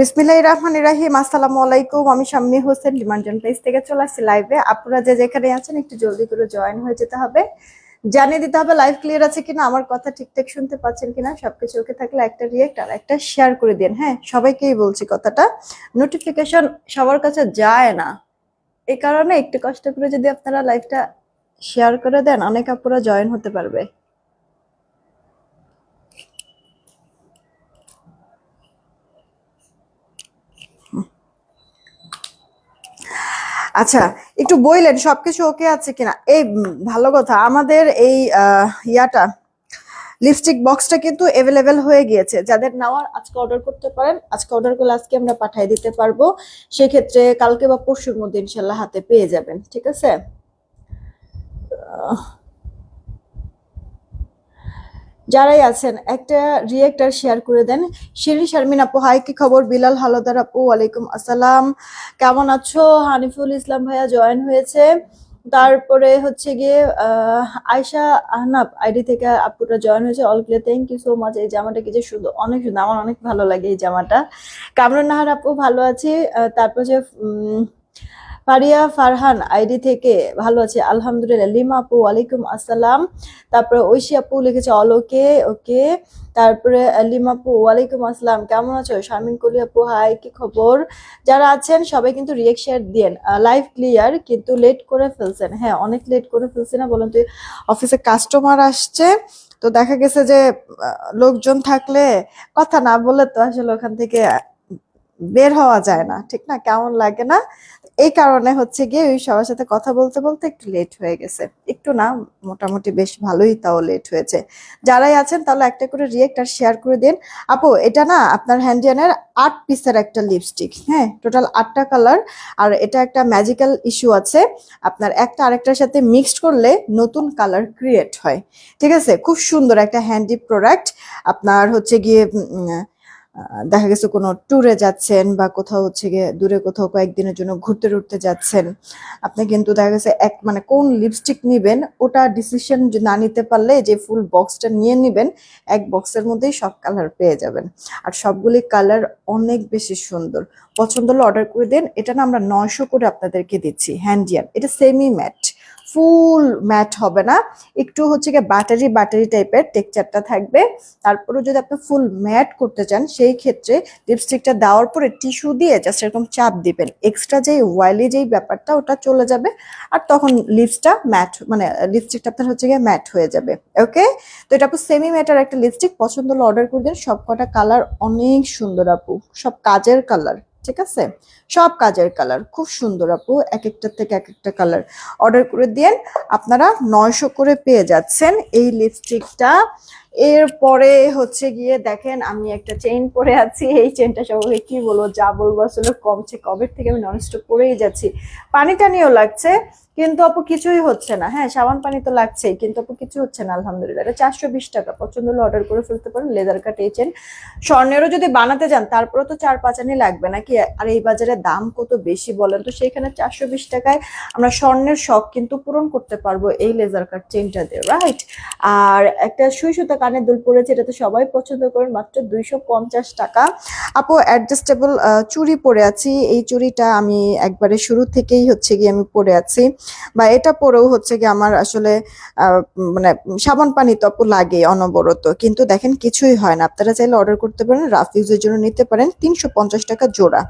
বিসমিল্লাহির রহমানির রহিম। আসসালামু আলাইকুম। আমি শাম্মী হোসেন লিমানজন পেজ থেকে চলে আসছি লাইভে। আপনারা যে যেখানে আছেন একটু জলদি করে জয়েন হয়ে যেতে হবে, জানিয়ে দিতে হবে লাইভ ক্লিয়ার আছে কিনা, আমার কথা ঠিকঠাক শুনতে পাচ্ছেন কিনা। সবকিছু ওকে থাকলে একটা রিয়েক্ট আর একটা শেয়ার করে দিন। হ্যাঁ, সবাইকেই বলছি কথাটা, নোটিফিকেশন সবার কাছে যায় না, এই কারণে একটু কষ্ট করে যদি আপনারা লাইভটা শেয়ার করে দেন, অনেক আপুরা জয়েন হতে পারবে। আচ্ছা, একটু বললেন সবকিছু ওকে আছে কিনা। এই ভালো কথা, আমাদের এই ইয়াটা লিপস্টিক বক্সটা কিন্তু অ্যাভেলেবেল হয়ে গিয়েছে। যাদের নেওয়ার আজকে অর্ডার করতে পারেন, আজকে অর্ডার করলে আজকে আমরা পাঠিয়ে দিতে পারবো। সেক্ষেত্রে কালকে বা পরশুর মধ্যে ইনশাল্লাহ হাতে পেয়ে যাবেন, ঠিক আছে। যারাই আছেন একটা রিয়েক্ট আর শেয়ার করে দেন। শিরিন শারমিন আপু হাই, কি খবর? বিলাল হালদার আপু ওয়ালাইকুম আসসালাম, কেমন আছো? হানিফুল ইসলাম ভাইয়া জয়েন হয়েছে। তারপরে হচ্ছে গিয়ে আয়শা আহনাব আইডি থেকে আপুটা জয়েন হয়েছে। All clear, thank you so much. এই জামাটা কি যে সুন্দর, অনেক সুন্দর, আমার অনেক ভালো লাগে এই জামাটা। কামরুন নাহার আপু ভালো আছি। তারপর যে ফারিয়া ফারহান আইডি থেকে ভালো আছে আলহামদুলিল্লাহ। লিমা আপু ওয়ালাইকুম আসসালাম। তারপরে ঐশী আপু লিখেছে অল ওকে ওকে। তারপরে লিমা আপু ওয়ালাইকুম আসসালাম, কেমন আছো? শারমিন কলি আপু হাই, কি খবর? যারা আছেন সবাই কিন্তু রিয়েকশন দিয়েন। লাইভ ক্লিয়ার, কিন্তু লেট করে ফেলছেন। হ্যাঁ, অনেক লেট করে ফেলছি না বলুন তো? অফিসে কাস্টমার আসছে, তো দেখা গেছে যে লোকজন থাকলে কথা না বলে তো আসলে ওখান থেকে বের হওয়া যায় না, ঠিক না? কেমন লাগে না? এই কারণে হচ্ছে গিয়ে ওই সবার সাথে কথা বলতে বলতে একটু লেট হয়ে গেছে। একটু না, মোটামুটি বেশ ভালোই তাও লেট হয়েছে। যারাই আছেন তাহলে একটা করে রিয়েক্ট আর শেয়ার করে দিন। আপু এটা না আপনার হ্যান্ডিয়ানের 8 পিসের একটা লিপস্টিক, হ্যাঁ, টোটাল 8টা কালার। আর এটা একটা ম্যাজিক্যাল ইস্যু আছে, আপনার একটা আরেকটার সাথে মিক্সড করলে নতুন কালার ক্রিয়েট হয়, ঠিক আছে। খুব সুন্দর একটা হ্যান্ডি প্রোডাক্ট। আপনার হচ্ছে গিয়ে দেখা গেছে কোনো ট্যুরে যাচ্ছেন বা কোথাও হচ্ছে গিয়ে দূরে কোথাও কয়েকদিনের জন্য ঘুরতে টুরতে যাচ্ছেন, আপনি কিন্তু দেখা গেছে এক মানে কোন লিপস্টিক নিবেন ওটা ডিসিশন না নিতে পারলে যে ফুল বক্সটা নিয়ে নিবেন, এক বক্সের মধ্যেই সব কালার পেয়ে যাবেন। আর সবগুলি কালার অনেক বেশি সুন্দর। পছন্দ হলে অর্ডার করে দেন। এটা না আমরা 900 করে আপনাদেরকে দিচ্ছি হ্যান্ডিয়ান। এটা সেমি ম্যাট, ফুল ম্যাট হবে না, একটু হচ্ছে গিয়ে বাটারি বাটারি টাইপের টেক্সচারটা থাকবে। তারপরে যদি আপনি ফুল ম্যাট করতে চান সেই ক্ষেত্রে লিপস্টিকটা দেওয়ার পরে টিস্যু দিয়ে জাস্ট এরকম চাপ দিবেন, এক্সট্রা যে ওয়াইলি যেই ব্যাপারটা ওটা চলে যাবে। আর তখন লিপসটা ম্যাট মানে লিপস্টিকটা আপনার হচ্ছে গিয়ে ম্যাট হয়ে যাবে। ওকে, তো এটা আপু সেমি ম্যাটার একটা লিপস্টিক। পছন্দ হলে অর্ডার করে দিন। সব কটা কালার অনেক সুন্দর আপু, সব কাজের কালার, ঠিক আছে। সব কাজের কালার খুব সুন্দর আপু, এক একটা থেকে এক একটা কালার। অর্ডার করে দিন। আপনারা 900 করে পেয়ে যাচ্ছেন এই লিপস্টিকটা। এরপরে হচ্ছে গিয়ে দেখেন আমি একটা চেইন পরে আছি। এই চেইনটা সবাই কি বলবো, যা বলবো আসলে কমছে, কবে থেকে আমি ননস্টপ পরেই যাচ্ছি। পানি টানিও লাগছে কিন্তু আপু কিছুই হচ্ছে না। হ্যাঁ, সাবান পানি তো লাগছেই, কিন্তু আপু কিছু হচ্ছে না আলহামদুলিল্লাহ। এটা 420 টাকা, পছন্দ হলে অর্ডার করে ফেলতে পারেন। লেদার কাট এই চেন, স্বর্ণেরও যদি বানাতে যান তারপরে তো 4-5 আনি লাগবে নাকি? আর এই বাজারে দাম কত বেশি বলেন তো, সেখানে 420 টাকায় আমরা স্বর্ণের শখ কিন্তু পূরণ করতে পারবো এই লেজার কাট চেনটা দিয়ে, রাইট। আর একটা সুই সুতা কানের দুল পরেছে, এটা তো সবাই পছন্দ করেন, মাত্র 250 টাকা। আপু অ্যাডজাস্টেবল চুড়ি পরে আছি। এই চুড়িটা আমি একবারে শুরু থেকেই হচ্ছে গিয়ে আমি পরে আছি, বা এটা পরেও হচ্ছে গিয়ে আমার আসলে মানে সাবান পানি তো আপু লাগে অনবরত, কিন্তু দেখেন কিছুই হয় না। আপনারা চাইলে অর্ডার করতে পারেন, রাফ ইউজের জন্য নিতে পারেন। 350 টাকা জোড়া।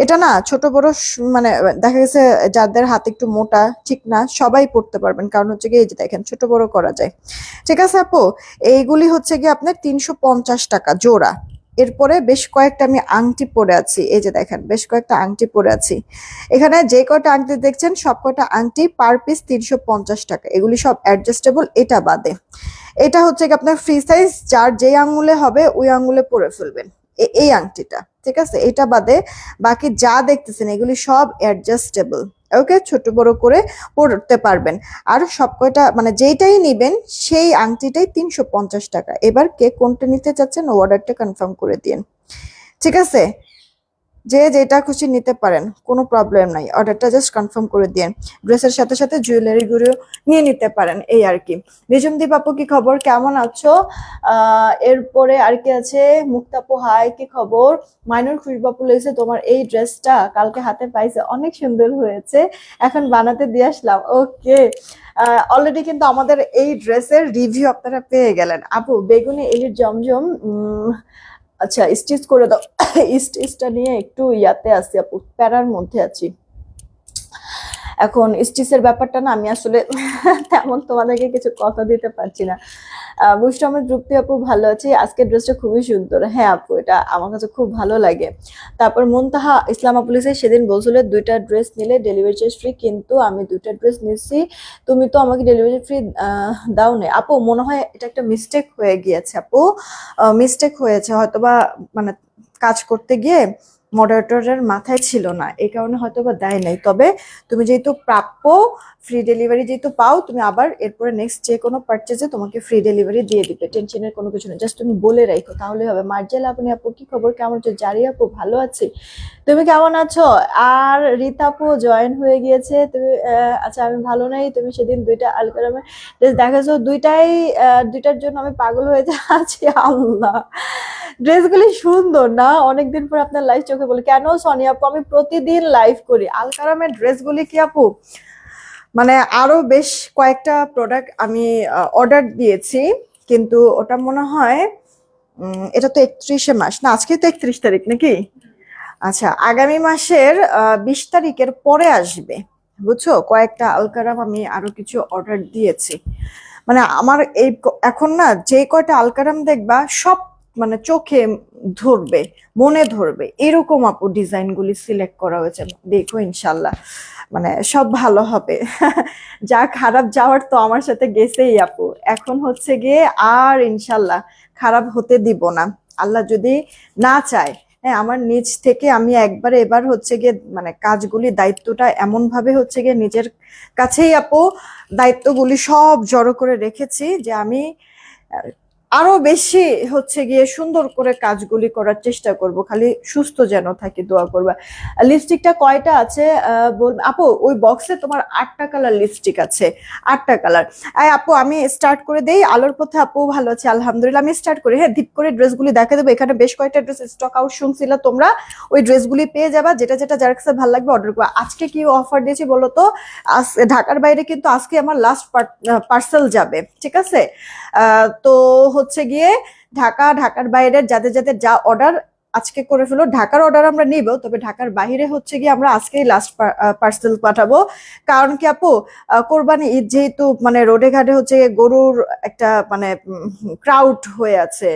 এটা না ছোট বড় মানে দেখা গেছে যাদের হাত একটু মোটা চিকনা সবাই পড়তে পারবেন, কারণ হচ্ছে গিয়ে এই যে দেখেন ছোট বড় করা যায়, ঠিক আছে আপু। এইগুলি হচ্ছে গিয়ে আপনার 350 টাকা জোড়া। এরপরে বেশ কয়েকটা আমি আংটি পরে আছি, এই যে দেখেন বেশ কয়েকটা আংটি পরে আছি। এখানে যে কয়টা আংটি দেখছেন সব কয়টা আংটি পার পিস 350 টাকা। এগুলি সব অ্যাডজাস্টেবল, এটা বাদে। এটা হচ্ছে কি আপনার ফ্রি সাইজ, যার যেই আঙ্গুলে হবে ওই আঙ্গুলে পরে ফেলবেন এই আংটিটা, ঠিক আছে। এটা বাদে বাকি যা দেখতেছেন এগুলি সব অ্যাডজাস্টেবল। ওকে, ছোট বড় করে পড়তে পারবেন। আর সব কয়টা মানে যেইটাই নিবেন সেই আংটিটাই 350 টাকা। এবার কে কোনটা নিতে চাচ্ছেন অর্ডারটা কনফার্ম করে দিন, ঠিক আছে। যে যেটা খুশি নিতে পারেন, কোনো প্রবলেম নাই, অর্ডারটা জাস্ট কনফার্ম করে দিন। ড্রেসের সাথে সাথে জুয়েলারিগুলো নিয়ে নিতে পারেন, এই আর কি। রিজুমদীপ আপু কি খবর, কেমন আছো? এরপরে আর কি আছে, মুক্তাপু হাই, কি খবর? মাইনুর খুশবাপু লেগেছে তোমার এই ড্রেসটা, কালকে হাতে পাইছে, অনেক সুন্দর হয়েছে, এখন বানাতে দিয়ে আসলাম। ওকে, অলরেডি কিন্তু আমাদের এই ড্রেসের রিভিউ আপনারা পেয়ে গেলেন। আপু বেগুনি এলির জমজম, আচ্ছা স্টিচ করে দাও। স্টিচটা নিয়ে একটু ইয়াতে আছি আপু, প্যারার মধ্যে আছি এখন। স্টিচের ব্যাপারটা না আমি আসলে তেমন তোমাদেরকে কিছু কথা দিতে পারছি না। বুঝতে আমার তৃপ্তি আপু ভালো আছি, আজকের ড্রেসটা খুবই সুন্দর। হ্যাঁ আপু, এটা আমার কাছে খুব ভালো লাগে। তারপর মুনতাহা ইসলাম আপু লিখেছে, সেদিন বলছিল দুইটা ড্রেস নিলে ডেলিভারি চার্জ ফ্রি, কিন্তু আমি দুইটা ড্রেস নিচ্ছি, তুমি তো আমাকে ডেলিভারি ফ্রি দাও না। আপু মনে হয় এটা একটা মিস্টেক হয়ে গিয়েছে আপু, মিস্টেক হয়েছে হয়তোবা, মানে কাজ করতে গিয়ে মডারেটরের মাথায় ছিল না, এই কারণে হয়তো বা দেয় নাই। তবে তুমি যেহেতু প্রাপ্য ফ্রি ডেলিভারি যেহেতু পাও, তুমি আবার এরপরে নেক্সট যে কোনো পারচেজে তোমাকে ফ্রি ডেলিভারি দিয়ে দিবে, টেনশনের কোনো কিছু নেই, জাস্ট তুমি বলে রাখো তাহলে হবে। মার্জেল আপনি আপু কি খবর, কেমন আছো? জারি আপু ভালো আছি, তুমি কেমন আছো? আর রীতা আপু জয়েন হয়ে গিয়েছে, তুমি আচ্ছা আমি ভালো নাই, তুমি সেদিন দুইটা আলকারামে ড্রেস দেখাছো, দুইটার জন্য আমি পাগল হয়ে যাচ্ছি। আল্লাহ, ড্রেসগুলি সুন্দর না? অনেকদিন পর আপনার লাইভ চোখে বলি। কেন সনি আপু, আমি প্রতিদিন লাইভ করি। আলকারামের ড্রেসগুলি কি আপু, মানে আরো বেশ কয়েকটা প্রোডাক্ট আমি অর্ডার দিয়েছি, কিন্তু ওটা মনে হয় এটা তো 31শে মাস না, আজকে তো 31 তারিখ নাকি? আচ্ছা, আগামী মাসের 20 তারিখের পরে আসবে, বুঝছো? কয়েকটা আলকারাম আমি আরো কিছু অর্ডার দিয়েছি। মানে আমার এই এখন না যে কয়টা আলকারাম দেখবা সব মানে চোখে ধরবে, মনে ধরবে, এরকম আপু ডিজাইন গুলি সিলেক্ট করা হয়েছে। দেখো ইনশাল্লাহ মানে সব ভালো হবে। যা খারাপ যাওয়ার তো আমার সাথে গেছেই আপু, এখন হচ্ছে গিয়ে আর ইনশাল্লাহ খারাপ হতে দিব না, আল্লাহ যদি না চায়। হ্যাঁ, আমার নিজ থেকে আমি একবারে এবার হচ্ছে গিয়ে মানে কাজগুলি দায়িত্বটা এমন ভাবে হচ্ছে গিয়ে নিজের কাছেই আপু দায়িত্বগুলি সব জড়ো করে রেখেছি, যে আমি আরো বেশি হচ্ছে গিয়ে সুন্দর করে কাজগুলি করার চেষ্টা করব, খালি সুস্থ যেন থাকি, দোয়া করবা। লিপস্টিকটা কয়টা আছে আপু? ওই বক্সে তোমার 8টা কালার লিপস্টিক আছে, 8টা কালার। আপু আমি স্টার্ট করে দেই। আলোর পথে আপু ভালো আছে আলহামদুলিল্লাহ, আমি স্টার্ট করি। হ্যাঁ, ধীপ করে ড্রেসগুলি দেখা দেবো, এখানে বেশ কয়েকটা ড্রেস স্টক আউট শুনছিল তোমরা, ওই ড্রেসগুলি পেয়ে যাবা, যেটা যেটা যার কাছে ভালো লাগবে অর্ডার করবা। আজকে কি অফার দিয়েছি বলো তো? ঢাকার বাইরে কিন্তু আজকে আমার লাস্ট পার্সেল যাবে, ঠিক আছে? তো হচ্ছে গিয়ে ঢাকার বাইরের যাদের যাদের যা অর্ডার আজকে করে ফেলো, ঢাকার অর্ডার আমরা নিব, তবে ঢাকার বাইরে হচ্ছে গিয়ে আমরা আজকেই লাস্ট পার্সেল পাঠাবো। কারণ কি আপু, কোরবানি ঈদ যেহেতু, মানে রোডে ঘাটে হচ্ছে গরুর একটা মানে ক্রাউড হয়ে আছে,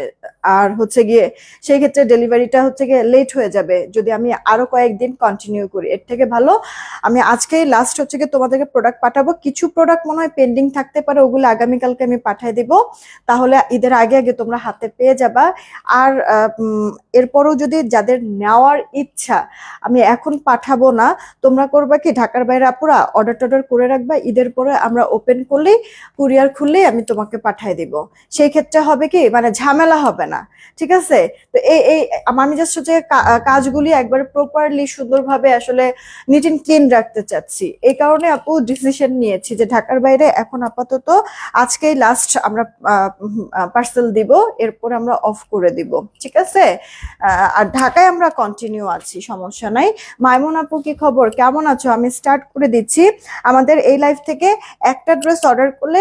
আর হচ্ছে গিয়ে সেই ক্ষেত্রে ডেলিভারিটা হচ্ছে গিয়ে লেট হয়ে যাবে যদি আমি আরো কয়েকদিন কন্টিনিউ করি। এর থেকে ভালো আমি আজকেই লাস্ট হচ্ছে গিয়ে তোমাদেরকে প্রোডাক্ট পাঠাবো। কিছু প্রোডাক্ট মনে হয় পেন্ডিং থাকতে পারে, ওগুলো আগামীকালকে আমি পাঠিয়ে দিব, তাহলে ঈদের আগে আগে তোমরা হাতে পেয়ে যাবা। আর এরপরও যদি যাদের নেওয়ার ইচ্ছা, আমি এখন পাঠাবো না, তোমরা করবা কি, ঢাকার বাইরে আপুরা অর্ডার টর্ডার করে রাখবা, ঈদের পরে আমরা ওপেন করলেই কুরিয়ার খুললেই আমি তোমাকে পাঠিয়ে দিব। সেই ক্ষেত্রে হবে কি, মানে ঝামেলা হবে না, ঠিক আছে? তো এই আমি জাস্ট হচ্ছে কাজগুলি একবার প্রপারলি সুন্দরভাবে আসলে নিট এন্ড ক্লিন রাখতে চাচ্ছি, এই কারণে আপু ডিসিশন নিয়েছি যে ঢাকার বাইরে এখন আপাতত আজকেই লাস্ট আমরা পার্সেল দিব, এরপর আমরা অফ করে দিব, ঠিক আছে? আর ঢাকায় আমরা কন্টিনিউ আছি, সমস্যা নাই। মাইমুন আপু কি খবর, কেমন আছো? আমি স্টার্ট করে দিচ্ছি। আমাদের এই লাইভ থেকে একটা ড্রেস অর্ডার করলে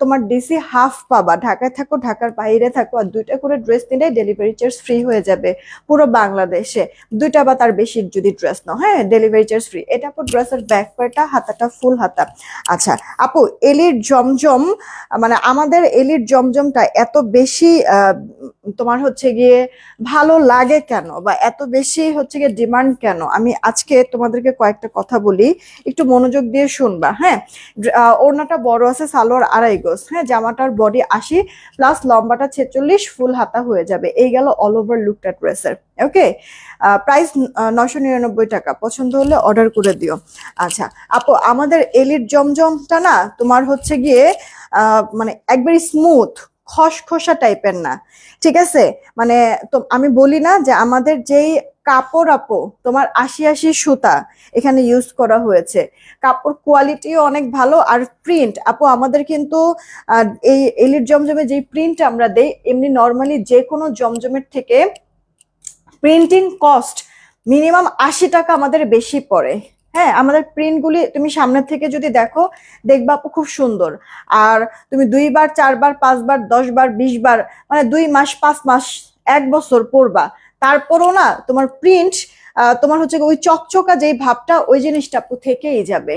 তোমার ডিসি হাফ পাবা, ঢাকায় থাকো ঢাকার বাইরে থাকো, আর দুইটা করে ড্রেস নিলে ডেলিভারি চার্জ ফ্রি হয়ে যাবে পুরো বাংলাদেশে। দুইটা বা তার বেশি যদি ড্রেস নাও, হ্যাঁ, ডেলিভারি চার্জ ফ্রি। এটা আপু ড্রেসের ব্যাক পার্টটা, হাতাটা ফুল হাতা। আচ্ছা আপু, এলির জমজম, মানে আমাদের এলির জমজমটা এত বেশি তোমার হচ্ছে গিয়ে ভালো লাগে কেন, বা এত বেশি হচ্ছে গিয়ে ডিমান্ড কেন, আমি আজকে তোমাদেরকে কয়েকটা কথা বলি, একটু মনোযোগ দিয়ে শুনবা। হ্যাঁ, ওড়নাটা বড় আছে, সালোয়ার 2.5 গজ, হ্যাঁ, জামাটার বডি 80 প্লাস লম্বাটা 46, ফুল হাতা হয়ে যাবে। এই গেল অল ওভার লুকটা ড্রেসের। ওকে, প্রাইস 999 টাকা। পছন্দ হলে অর্ডার করে দিও। আচ্ছা আপু, আমাদের এলির জমজমটা না তোমার হচ্ছে গিয়ে মানে একবারই স্মুথ, খসখসা টাইপের না, ঠিক আছে? মানে তো আমি বলি না যে আমাদের যেই কাপড় আপু, তোমার ৮০ সুতা এখানে ইউজ করা হয়েছে, কাপড় কোয়ালিটিও অনেক ভালো। আর প্রিন্ট আপু আমাদের কিন্তু এই এলিট জমজমে যে প্রিন্ট আমরা দেই, এমনি নর্মালি যে কোনো জমজমের থেকে প্রিন্টিং কস্ট মিনিমাম ৮০ টাকা আমাদের বেশি পড়ে। হ্যাঁ, আমাদের প্রিন্টগুলি তুমি সামনে থেকে যদি দেখো, দেখবা আপু খুব সুন্দর। আর তুমি ২ বার ৪ বার ৫ বার ১০ বার ২০ বার, মানে ২ মাস ৫ মাস ১ বছর পরবা, তারপরও না তোমার প্রিন্ট, তোমার হচ্ছে ওই চকচকা যেই ভাবটা, ওই জিনিসটা আপু থেকেই যাবে।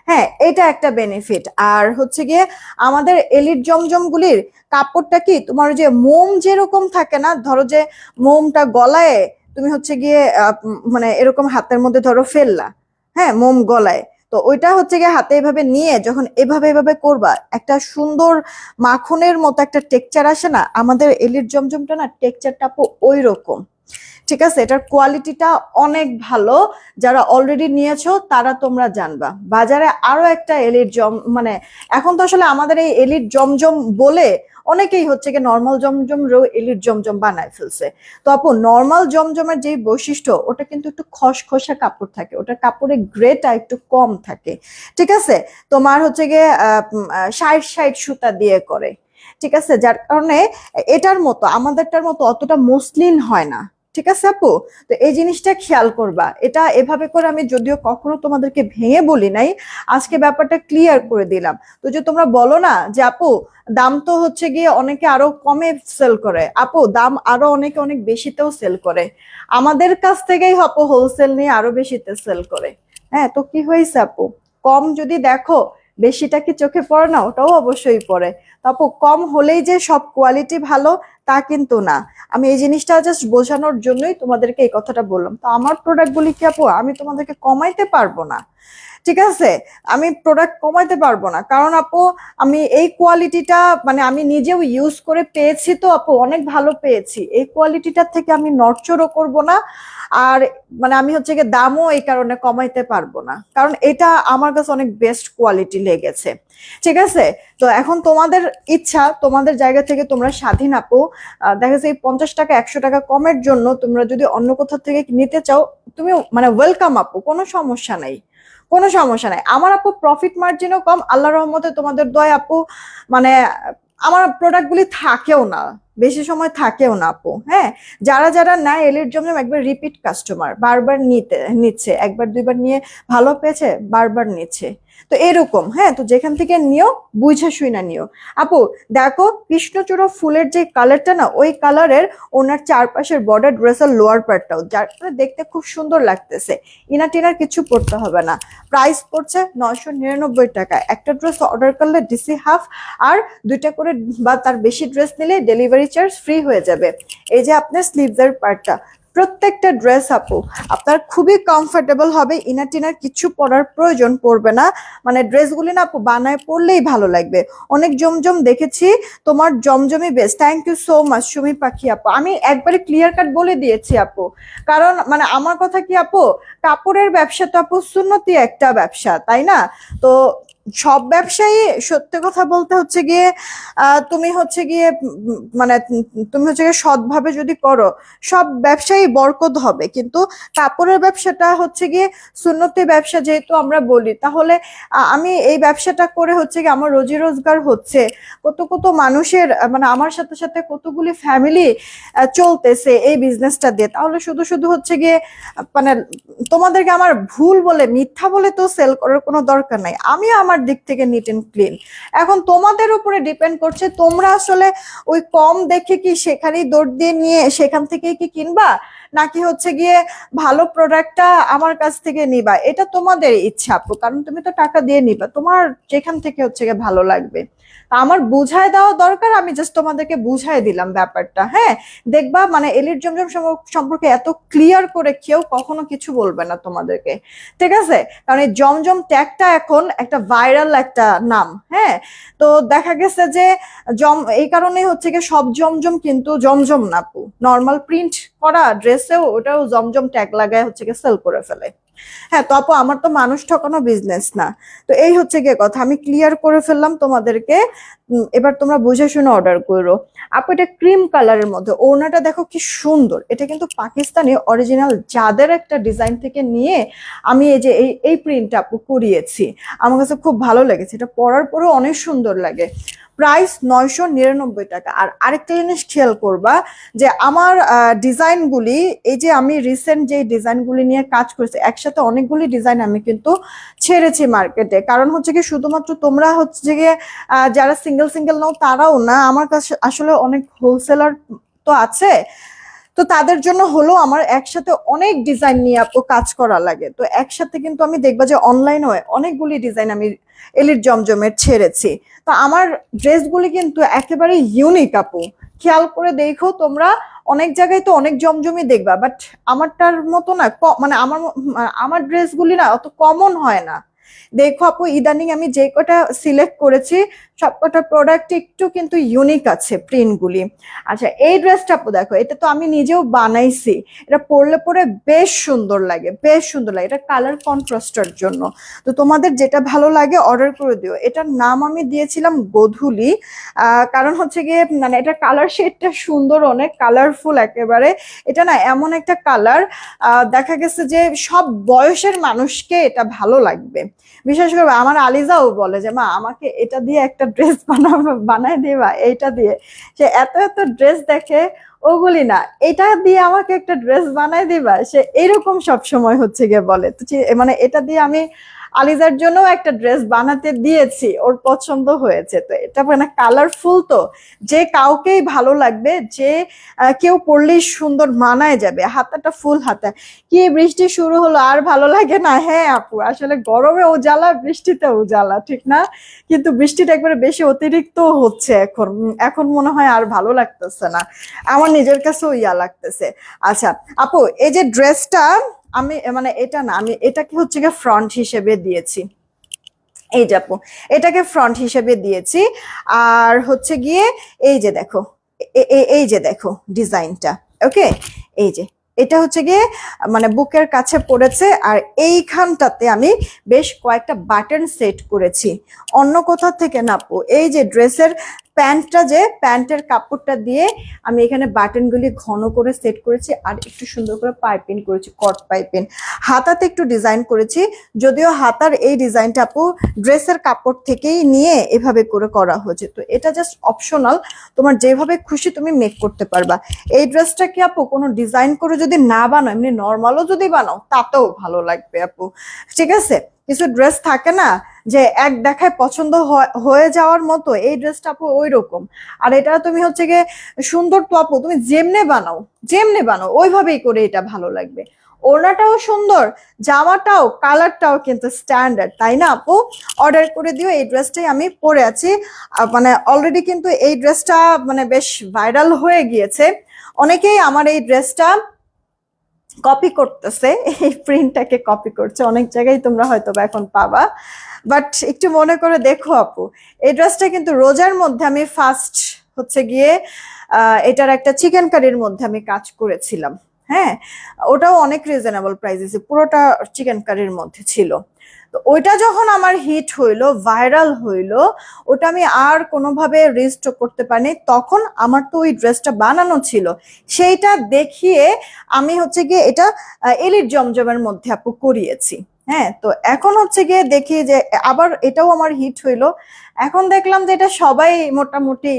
হ্যাঁ, এটা একটা বেনিফিট। আর হচ্ছে গিয়ে আমাদের এলিট জমজমগুলির কাপড়টা কি, তোমার ওই যে মোম যেরকম থাকে না, ধরো যে মোমটা গলায় তুমি হচ্ছে গিয়ে মানে এরকম হাতের মধ্যে ধরো ফেললা, হ্যাঁ, মোম গলায়, তো ওইটা হচ্ছে গিয়ে হাতে এভাবে নিয়ে যখন এভাবে এভাবে করবা, একটা সুন্দর মাখনের মতো একটা টেক্সচার আসে না, আমাদের এলিট জমজমটা না টেক্সচারটা আপু ওই রকম। ঠিক আছে, এটার কোয়ালিটিটা অনেক ভালো। যারা অলরেডি নিয়েছো তারা তোমরা জানবা। বাজারে আরো একটা এলিট মানে এখন তো আসলে আমাদের এই এলিট জমজম বলে অনেকেই হচ্ছে কি নর্মাল জমজম রেও এলিট জমজম বানায় ফেলছে। তো আপু নর্মাল জমজমের যে বৈশিষ্ট্য, ওটা কিন্তু একটু খসখসা কাপড় থাকে, ওটার কাপড়ের গ্রেটা একটু কম থাকে। ঠিক আছে, তোমার হচ্ছে গিয়ে ৬০ সুতা দিয়ে করে। ঠিক আছে, যার কারণে এটার মতো আমাদেরটার মতো অতটা মসলিন হয় না। ঠিক আছে আপু, তো এই জিনিসটা খেয়াল করবা। এটা এভাবে করে আমি যদিও কখনো তোমাদেরকে ভেঙে বলি নাই, আজকে ব্যাপারটা ক্লিয়ার করে দিলাম। তো যে তোমরা বলো না যে আপু দাম তো হচ্ছে গিয়ে অনেকে আরো কমে সেল করে, আপু দাম আরো অনেকে অনেক বেশিতেও সেল করে। আমাদের কাছ থেকেই আপু হোলসেল নিয়ে আরো বেশিতে সেল করে। হ্যাঁ, তো কি হয়েছে আপু, কম যদি দেখো, বেশিটা কি চোখে পড়ে না? ওটাও অবশ্যই পড়ে। তো আপু কম হলেই যে সব কোয়ালিটি ভালো তা কিন্তু না। আমি এই জিনিসটা জাস্ট বোঝানোর জন্যই তোমাদেরকে এই কথাটা বললাম। তো আমার প্রোডাক্টগুলি কি আপু আমি তোমাদেরকে কমাইতে পারবো না, ঠিক আছে? আমি প্রোডাক্ট কমাইতে পারবো না, কারণ আপু আমি এই কোয়ালিটিটা মানে আমি নিজেও ইউজ করে পেয়েছি, তো আপু অনেক ভালো পেয়েছি। এই কোয়ালিটিটার থেকে আমি নড়চড়ও করব না। আর মানে আমি হচ্ছে গিয়ে দামও এই কারণে কমাইতে পারবো না, কারণ এটা আমার কাছে অনেক বেস্ট কোয়ালিটি লেগেছে। ঠিক আছে, তো এখন তোমাদের ইচ্ছা, তোমাদের জায়গা থেকে তোমরা স্বাধীন আপু। দেখা যাচ্ছে এই 50 টাকা 100 টাকা কমের জন্য তোমরা যদি অন্য কোথাও থেকে নিতে চাও, তুমি মানে ওয়েলকাম আপু, কোনো সমস্যা নাই, কোনো সমস্যা নাই। আমার আপু প্রফিট মার্জিনও কম, আল্লাহ রহমতে তোমাদের দয় আপু। মানে আমার প্রোডাক্ট গুলি থাকেও না, বেশি সময় থাকেও না আপু। হ্যাঁ, যারা যারা নেয় এলিট জমজম একবার রিপিট কাস্টমার, বারবার নিচ্ছে, একবার দুইবার নিয়ে ভালো পেয়েছে, বারবার নিচ্ছে। তো এরকম, হ্যাঁ, তো যেখান থেকে নিও বুঝে শুই না নিও আপু। দেখো কৃষ্ণচূড়া ফুলের যে কালারটা না, ওই কালারের ওনার চারপাশের বর্ডার ড্রেসের লোয়ার পার্টটাও, যার দেখতে খুব সুন্দর লাগতেছে। ইনার টিনার কিছু পড়তে হবে না। প্রাইস পড়ছে 999 টাকা। একটা ড্রেস অর্ডার করলে ডিসি হাফ, আর 2টা করে বা তার বেশি ড্রেস নিলে ডেলিভারি চার্জ ফ্রি হয়ে যাবে। এই যে আপনার স্লিভসের পার্টটা, প্রত্যেকটা ড্রেস আপু আপনার খুবই কমফোর্টেবল হবে, ইনার টিনার কিছু পরার প্রয়োজন পড়বে না। মানে ড্রেসগুলি না আপু বানায় পরলেই ভালো লাগবে। অনেক জমজম দেখেছি, তোমার জমজমই best. Thank you so much Sumi Pakhi আপু, আমি একবারে ক্লিয়ার কাট বলে দিয়েছি আপু। কারণ মানে আমার কথা কি আপু, কাপড়ের ব্যবসা তো আপু সুন্নতি একটা ব্যবসা, তাই না? তো সব ব্যবসায়ী, সত্যি কথা বলতে হচ্ছে গিয়ে তুমি হচ্ছে গিয়ে মানে তুমি হচ্ছে গিয়ে সৎভাবে যদি করো, সব ব্যবসায়ী বরকত হবে। কিন্তু কাপড়ের ব্যবসাটা হচ্ছে গিয়ে সুন্নতি ব্যবসা যেহেতু আমরা বলি, তাহলে আমি এই ব্যবসাটা করে হচ্ছে গিয়ে আমার রোজি রোজগার হচ্ছে। কত কত মানুষের মানে আমার সাথে সাথে কতগুলি ফ্যামিলি চলতেছে এই বিজনেসটা দিয়ে। তাহলে শুধু শুধু হচ্ছে গিয়ে মানে তোমাদেরকে আমার ভুল বলে মিথ্যা বলে তো সেল করার কোনো দরকার নাই। আমি আমার দিক থেকে নিট এন্ড ক্লিন। এখন তোমাদের উপরে ডিপেন্ড করছে, তোমরা আসলে ওই কম দেখে কি সেখানেই দৌড় দিয়ে নিয়ে সেখান থেকেই কি কিনবা, নাকি হচ্ছে গিয়ে ভালো প্রোডাক্টটা আমার কাছ থেকে নিবা। এটা তোমাদের ইচ্ছা আপু, কারণ তুমি তো টাকা দিয়ে নিবা, তোমার যেখান থেকে হচ্ছে গিয়ে ভালো লাগবে। আমার বুঝায় দেওয়া দরকার, আমি জাস্ট তোমাদেরকে বুঝাই দিলাম ব্যাপারটা। হ্যাঁ, দেখবা মানে এলিট জমজম সম্পর্কে এত ক্লিয়ার করে কেউ কখনো কিছু বলবে না তোমাদেরকে। ঠিক আছে, কারণ এই জমজম ট্যাগটা এখন একটা ভাইরাল একটা নাম। হ্যাঁ, তো দেখা গেছে যে এই কারণে হচ্ছে কি সব জমজম কিন্তু জমজম না আপু, নর্মাল প্রিন্ট করা ড্রেসেও ওটাও জমজম ট্যাগ লাগায় হচ্ছে কি সেল করে ফেলে। হ্যাঁ তো আপু আমার তো মানুষ ঠকানো বিজনেস না। তো এই হচ্ছে গিয়ে কথা, আমি ক্লিয়ার করে ফেললাম তোমাদেরকে। এবার তোমরা বুঝে শুনে অর্ডার করো। আপু এটা ক্রিম কালারের মধ্যে, ওড়নাটা দেখো কি সুন্দর। এটা কিন্তু পাকিস্তানি অরিজিনাল যাদের একটা ডিজাইন থেকে নিয়ে আমি এই যে এই প্রিন্টটা আপু করিয়েছি। আমার কাছে খুব ভালো লেগেছে, এটা পরার পরেও অনেক সুন্দর লাগে। প্রাইস 999 টাকা। আর আরেকটা জিনিস খেয়াল করবা যে আমার ডিজাইনগুলি, এই যে আমি রিসেন্ট যে ডিজাইনগুলি নিয়ে কাজ করেছি, একসাথে অনেকগুলি ডিজাইন আমি কিন্তু ছেড়েছি মার্কেটে। কারণ হচ্ছে কি শুধুমাত্র তোমরা হচ্ছে গিয়ে যারা সিঙ্গেল সিঙ্গেল নাও তারাও না, আমার কাছে আসলে অনেক হোলসেলার তো আছে। তো তাদের জন্য হলো আমার একসাথে অনেক ডিজাইন নিয়ে আপু কাজ করা লাগে। তো একসাথে কিন্তু আমি দেখবা যে অনলাইনে অনেকগুলি ডিজাইন আমি এলিট জমজমের ছেড়েছি। তো আমার ড্রেসগুলি কিন্তু একেবারে ইউনিক আপু, খেয়াল করে দেখো তোমরা। অনেক জায়গায় তো অনেক জমজমই দেখবা, বাট আমারটার মতো না, মানে আমার ড্রেসগুলি না অত কমন হয় না। দেখো আপু ইদানিং আমি যে কটা সিলেক্ট করেছি সবকটা প্রোডাক্ট একটু কিন্তু ইউনিক আছে প্রিন্টগুলি। আচ্ছা এই ড্রেসটা আপু দেখো, এটা তো আমি নিজেও বানাইছি। এটা পরলে পরে বেশ সুন্দর লাগে, বেশ সুন্দর লাগে। এটা কালার কন্ট্রাস্টের জন্য। তো তোমাদের যেটা ভালো লাগে অর্ডার করে দিও। এটার নাম আমি দিয়েছিলাম গোধূলি। কারণ হচ্ছে গিয়ে মানে এটা কালার শেডটা সুন্দর, অনেক কালারফুল একেবারে। এটা না এমন একটা কালার, দেখা গেছে যে সব বয়সের মানুষকে এটা ভালো লাগবে। বিশেষ করে আমার আলিজাও বলে যে মা আমাকে এটা দিয়ে একটা ড্রেস বানায় দিবা, এইটা দিয়ে। সে এত এত ড্রেস দেখে, ওগুলি না, এটা দিয়ে আমাকে একটা ড্রেস বানায় দিবা, সে এরকম সব সময় হচ্ছে গিয়ে বলে। তো মানে এটা দিয়ে আমি আলিজার জন্য একটা ড্রেস বানাতে দিয়েছি, ওর পছন্দ হয়েছে। তো এটা মানে কালারফুল, তো যে কাউকেই ভালো লাগবে, যে কেউ পরলেই সুন্দর মানায় যাবে। হাতাটা ফুল হাতা। কি বৃষ্টি শুরু হলো, আর ভালো লাগে না? হ্যাঁ আপু আসলে গরমে উজালা, বৃষ্টিতে উজালা, ঠিক না? কিন্তু বৃষ্টিটা একবারে বেশি অতিরিক্ত হচ্ছে এখন। এখন মনে হয় আর ভালো লাগতেছে না, আমার নিজের কাছেও ইয়া লাগতেছে। আচ্ছা আপু এই যে ড্রেসটা আমি মানে এটা না, আমি এটাকে হচ্ছে গিয়ে ফ্রন্ট হিসেবে দিয়েছি। এই যে আপু এটাকে ফ্রন্ট হিসেবে দিয়েছি। আর হচ্ছে গিয়ে এই যে দেখো, এই যে দেখো ডিজাইনটা। ওকে, এই যে এটা হচ্ছে গিয়ে মানে বুকের কাছে পড়েছে। আর এইখানটাতে আমি বেশ কয়েকটা বাটন সেট করেছি, অন্য কোথাও থেকে না আপু। এই যে ড্রেসের প্যান্টটা, যে প্যান্টের কাপড়টা দিয়ে আমি এখানে বাটনগুলি ঘন করে সেট করেছি। আর একটু সুন্দর করে পাইপিং করেছি, কট পাইপিং। হাতাতে একটু ডিজাইন করেছি, যদিও হাতার এই ডিজাইনটা আপু ড্রেসের কাপড় থেকেই নিয়ে এভাবে করে করা হয়েছে। তো এটা জাস্ট অপশনাল, তোমার যেভাবে খুশি তুমি মেক করতে পারবা। এই ড্রেসটা কি আপু কোনো ডিজাইন করে যদি না বানাও, এমনি নর্মালও যদি বানাও তাতেও ভালো লাগবে আপু, ঠিক আছে? কিছু ড্রেস থাকে না যে এক দেখায় পছন্দ হয়ে যাওয়ার মতো, এই ড্রেসটা আপু ওই রকম। আর এটা তুমি হচ্ছে গিয়ে সুন্দর তো আপু, তুমি যেমনে বানাও, যেমনে বানাও ওইভাবেই করে এটা ভালো লাগবে। ওড়নাটাও সুন্দর, জামাটাও, কালারটাও কিন্তু স্ট্যান্ডার্ড, তাই না আপু? অর্ডার করে দিও। এই ড্রেসটাই আমি পরে আছি। মানে অলরেডি কিন্তু এই ড্রেসটা মানে বেশ ভাইরাল হয়ে গিয়েছে। অনেকেই আমার এই ড্রেসটা কপি করতেছে, এই প্রিন্টটাকে কপি করছে, অনেক জায়গায় তোমরা হয়তো এখন পাবা। বাট একটু মনে করে দেখো আপু, এই ড্রেসটা কিন্তু রোজার মধ্যে আমি ফার্স্ট হচ্ছে গিয়ে এটার একটা চিকেন কারির মধ্যে আমি কাজ করেছিলাম। হ্যাঁ, ওটাও অনেক রিজনেবল প্রাইসে, পুরোটা চিকেন কারির মধ্যে ছিল। তো ওইটা যখন আমার হিট হইলো, ভাইরাল হইলো, ওটা আমি আর কোনোভাবে রিস্টক করতে পারিনি। তখন আমার তো ওই ড্রেসটা বানানো ছিল, সেইটা দেখিয়ে আমি হচ্ছে গিয়ে এটা এলিট জমজমের মধ্যে আপু করিয়েছি। হ্যাঁ, তো এখন হচ্ছে গিয়ে দেখি যে আবার এটাও আমার হিট হইলো। এখন দেখলাম যে এটা সবাই মোটামুটি